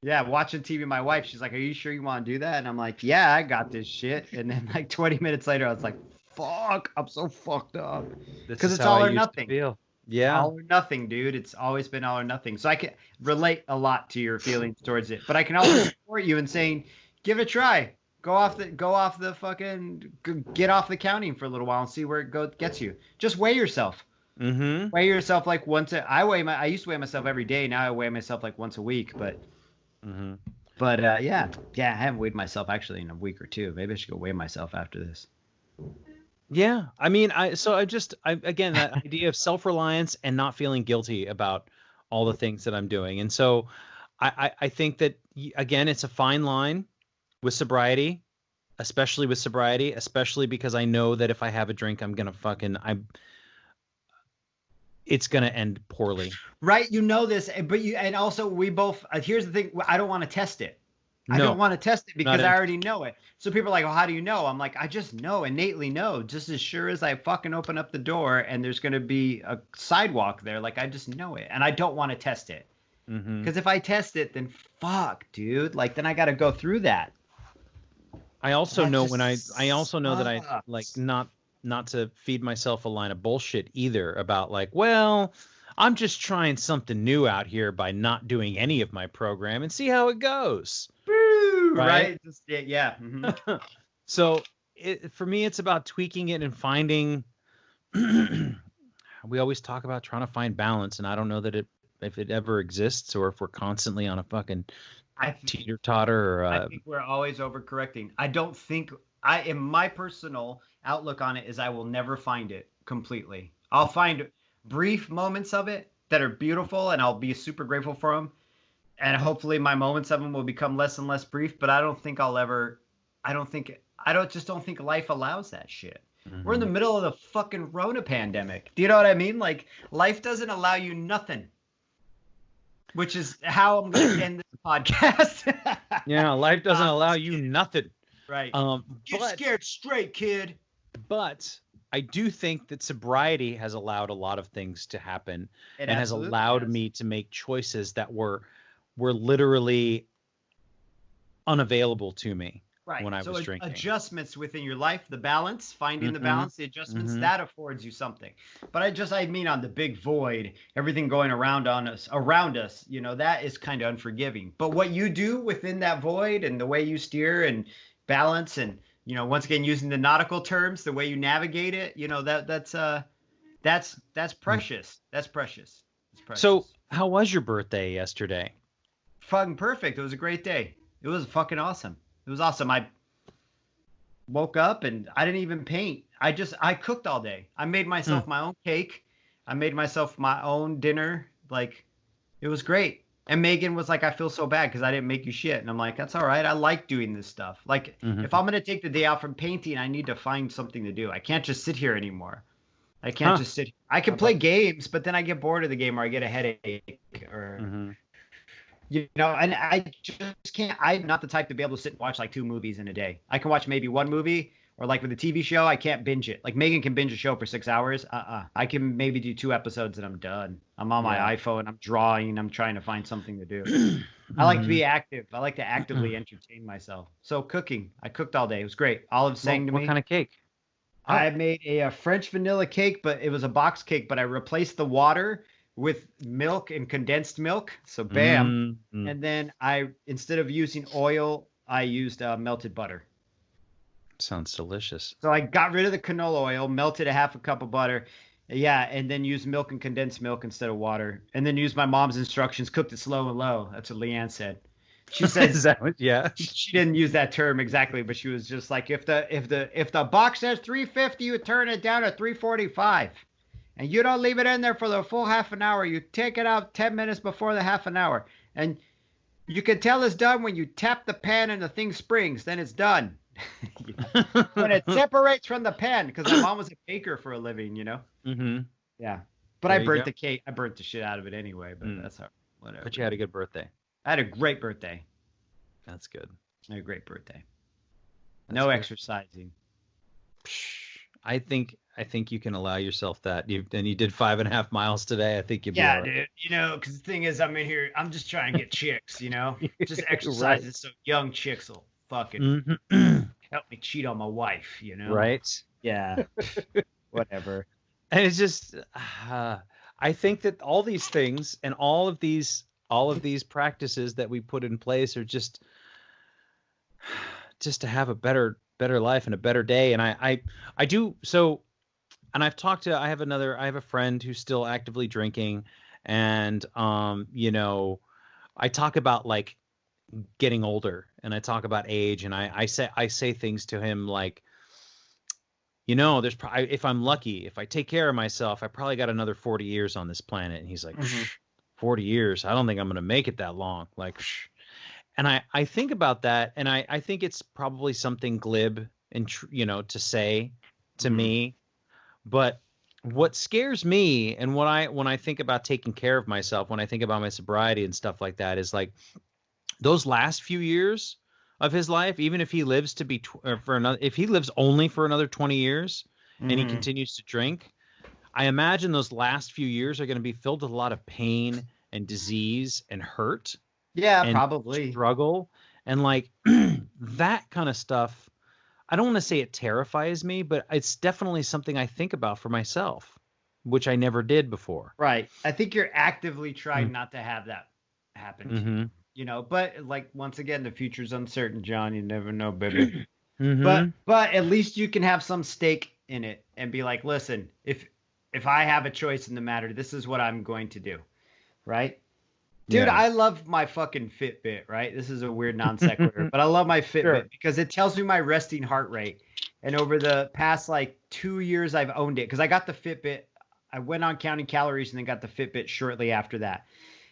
Yeah, watching TV. My wife, she's like, "Are you sure you want to do that?" And I'm like, "Yeah, I got this shit." And then like 20 minutes later, I was like, fuck, I'm so fucked up. Because it's all or nothing. Yeah. All or nothing, dude. It's always been all or nothing. So I can relate a lot to your feelings towards it. But I can also support you in saying, give it a try. Get off the counting for a little while and see where it gets you. Just weigh yourself. Mm-hmm. Weigh yourself like I used to weigh myself every day. Now I weigh myself like once a week. But yeah, I haven't weighed myself actually in a week or 2. Maybe I should go weigh myself after this. Yeah, I mean, again, that idea of self-reliance and not feeling guilty about all the things that I'm doing. And so I think that, again, it's a fine line with sobriety, especially because I know that if I have a drink, it's going to end poorly. Right. You know this, and also we both, here's the thing. I don't want to test it. I don't want to test it because I already know it. So people are like, well, how do you know? I'm like, I just innately know, just as sure as I fucking open up the door and there's going to be a sidewalk there. Like, I just know it. And I don't want to test it. Because if I test it, then fuck, dude. Like, then I got to go through that. I also know that I like not to feed myself a line of bullshit either about like, well, I'm just trying something new out here by not doing any of my program and see how it goes. Right? Yeah. So for me, it's about tweaking it and finding. We always talk about trying to find balance, and I don't know that if it ever exists or if we're constantly on a fucking teeter totter. I think we're always overcorrecting. I don't think in my personal outlook on it is I will never find it completely. I'll find brief moments of it that are beautiful, and I'll be super grateful for them. And hopefully my moments of them will become less and less brief, but I don't think just don't think life allows that shit. We're in the middle of the fucking Rona pandemic. Do you know what I mean? Like, life doesn't allow you nothing, which is how I'm going to end this podcast. Yeah, life doesn't allow you nothing. Right. Get scared straight, kid. But I do think that sobriety has allowed a lot of things to happen and has allowed me to make choices that were literally unavailable to me when I was drinking. Adjustments within your life, the balance, finding the balance, the adjustments, that affords you something. But I mean on the big void, everything going around us, you know, that is kind of unforgiving. But what you do within that void and the way you steer and balance and, you know, once again, using the nautical terms, the way you navigate it, you know, that's precious. That's precious. It's precious. So how was your birthday yesterday? Fucking perfect. It was a great day. It was fucking awesome. It was awesome. I woke up and I didn't even paint. I cooked all day. I made myself my own cake. I made myself my own dinner. Like, it was great. And Megan was like, I feel so bad because I didn't make you shit. And I'm like, that's all right. I like doing this stuff. Like, if I'm going to take the day out from painting, I need to find something to do. I can't just sit here anymore. I can't just sit. I can play games, but then I get bored of the game or I get a headache or... You know, and I just can't. I'm not the type to be able to sit and watch like 2 movies in a day. I can watch maybe 1 movie Or like with a TV show, I can't binge it. Like Megan can binge a show for 6 hours. I can maybe do 2 episodes and I'm done. I'm on my iPhone. I'm drawing. I'm trying to find something to do. I like to be active. I like to actively entertain myself. So cooking. I cooked all day. It was great. Olive sang to me. What kind of cake? I made a French vanilla cake, but it was a box cake. But I replaced the water with milk and condensed milk. So bam. And then instead of using oil, I used melted butter. Sounds delicious. So I got rid of the canola oil, melted a half a cup of butter. Yeah, and then used milk and condensed milk instead of water. And then used my mom's instructions, cooked it slow and low. That's what Leanne said. She said she didn't use that term exactly, but she was just like, if the box says 350, you turn it down to 345. And you don't leave it in there for the full half an hour. You take it out 10 minutes before the half an hour. And you can tell it's done when you tap the pan and the thing springs, then it's done. When it separates from the pan, because my mom was a baker for a living, Yeah. But I burnt the cake. I burnt the shit out of it anyway, but that's whatever. But you had a good birthday. I had a great birthday. That's good. I had a great birthday. No exercising. I think you can allow yourself that. You did 5.5 miles today. I think you'd be all right. Dude. Because the thing is, I'm in here. I'm just trying to get chicks. Just exercising so young chicks will fucking help me cheat on my wife. Right? Yeah. Whatever. And it's just, I think that all these things and all of these practices that we put in place are just to have a better life and a better day. And I do so. And I have a friend who's still actively drinking, and I talk about like getting older, and I talk about age, and I say things to him like, there's probably, if I'm lucky, if I take care of myself, I probably got another 40 years on this planet. And he's like, 40 years. I don't think I'm going to make it that long. Like, and I think about that, and I think it's probably something glib and to say to me. But what scares me, and when I think about taking care of myself, when I think about my sobriety and stuff like that, is like those last few years of his life, even if he lives to be if he lives only for another 20 years and he continues to drink, I imagine those last few years are going to be filled with a lot of pain and disease and hurt. Yeah, and probably struggle and like that kind of stuff. I don't want to say it terrifies me, but it's definitely something I think about for myself, which I never did before. Right. I think you're actively trying not to have that happen. But like, once again, the future's uncertain, John. You never know, baby. But at least you can have some stake in it and be like, listen, if I have a choice in the matter, this is what I'm going to do. Right. Dude, I love my fucking Fitbit, right? This is a weird non sequitur, but I love my Fitbit because it tells me my resting heart rate. And over the past like 2 years, I've owned it because I got the Fitbit. I went on counting calories and then got the Fitbit shortly after that.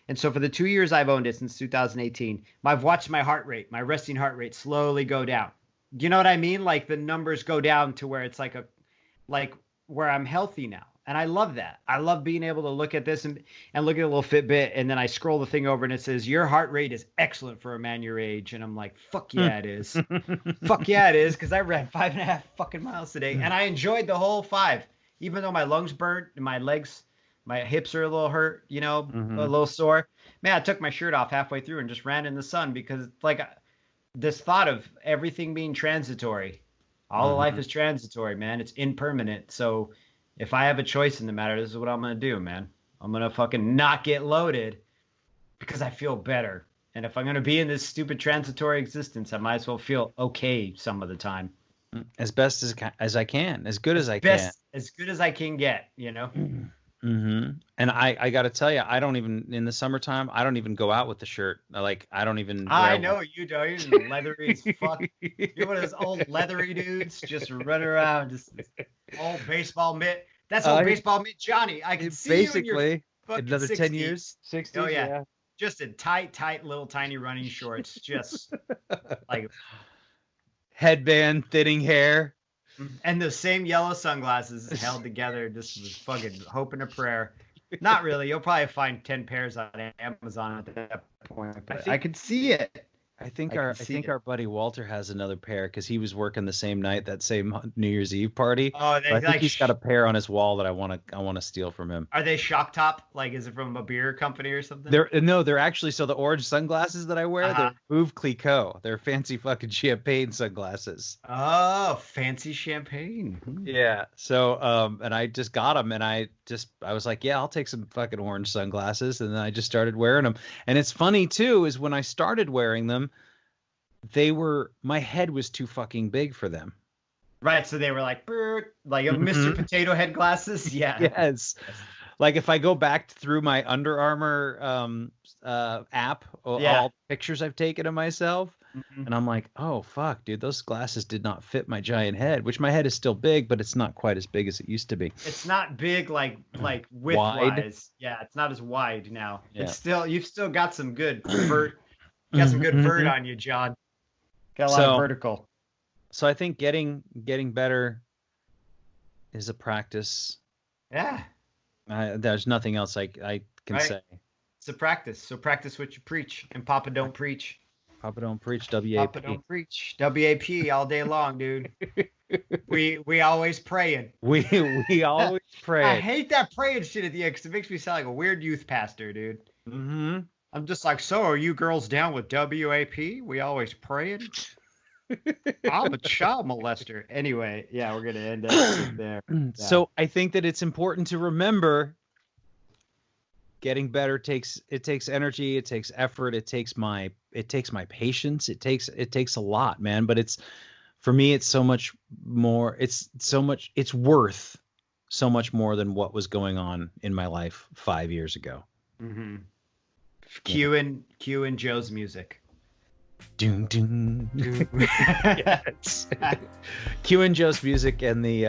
And so for the 2 years I've owned it since 2018, I've watched my heart rate, my resting heart rate slowly go down. Do you know what I mean? Like the numbers go down to where it's like where I'm healthy now. And I love that. I love being able to look at this and look at a little Fitbit, and then I scroll the thing over and it says, your heart rate is excellent for a man your age. And I'm like, fuck yeah, it is. Fuck yeah, it is. Because I ran 5.5 fucking miles today, and I enjoyed the whole 5, even though my lungs burnt and my legs, my hips are a little hurt, a little sore. Man, I took my shirt off halfway through and just ran in the sun because like this thought of everything being transitory. All of life is transitory, man. It's impermanent. So if I have a choice in the matter, this is what I'm going to do, man. I'm going to fucking not get loaded because I feel better. And if I'm going to be in this stupid transitory existence, I might as well feel okay some of the time. As best as I can, as good as I can. As good as I can get, And I got to tell you, I don't even, in the summertime, I don't even go out with the shirt. I don't even. I know you don't. You're leathery as fuck. You're one of those old leathery dudes just running around, just old baseball mitt. That's old baseball mitt Johnny. I can see basically you in another 60s. 10 years, 60. Oh yeah. Just in tight little tiny running shorts, just like headband, thinning hair. And the same yellow sunglasses held together, just was fucking hope and a prayer. Not really. You'll probably find 10 pairs on Amazon at that point. But I could see it. I think our buddy Walter has another pair because he was working the same night, that same New Year's Eve party. Oh, I think he's got a pair on his wall that I want to steal from him. Are they shock top? Like, is it from a beer company or something? They're actually, so the orange sunglasses that I wear, they're Veuve Clicquot. They're fancy fucking champagne sunglasses. Oh, fancy champagne. Yeah. So and I just got them, and I was like, yeah, I'll take some fucking orange sunglasses, and then I just started wearing them. And it's funny too, is when I started wearing them, my head was too fucking big for them. Right, so they were like Mr. Potato Head glasses. Yeah. Yes. Like if I go back through my Under Armour app, all pictures I've taken of myself, and I'm like, oh fuck, dude, those glasses did not fit my giant head. Which my head is still big, but it's not quite as big as it used to be. It's not big like width-wise. Yeah, it's not as wide now. Yeah. You've still got some good vert. Got some good vert on you, John. Got a lot of vertical. So I think getting better is a practice. Yeah. There's nothing else I can say. It's a practice. So practice what you preach. And Papa don't preach. Papa don't preach. WAP. Papa don't preach. WAP all day long, dude. we always praying. We always pray. I hate that praying shit at the end because it makes me sound like a weird youth pastor, dude. Mm-hmm. I'm just like, so are you girls down with WAP? We always praying. I'm a child molester. Anyway, yeah, we're gonna end up there. Yeah. So I think that it's important to remember getting better takes energy, it takes effort, it takes my patience, it takes a lot, man. But for me it's so much more. It's worth so much more than what was going on in my life 5 years ago. Mm-hmm. Cue in Joe's music. Doom doom. Yes. Cue in Joe's music and the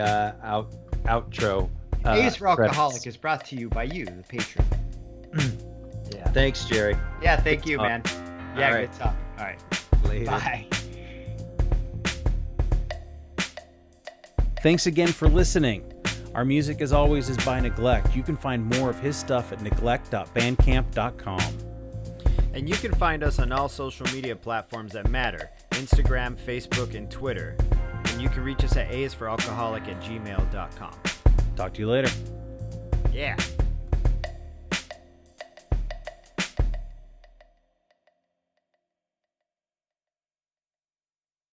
outro. A's for Alcoholic is brought to you by you, the patron. Yeah. Thanks, Jerry. Yeah, thank you, man. Yeah, right. Good talk. All right. Later. Bye. Thanks again for listening. Our music, as always, is by Neglect. You can find more of his stuff at neglect.bandcamp.com. And you can find us on all social media platforms that matter: Instagram, Facebook, and Twitter. And you can reach us at aisforalcoholic@gmail.com. Talk to you later. Yeah.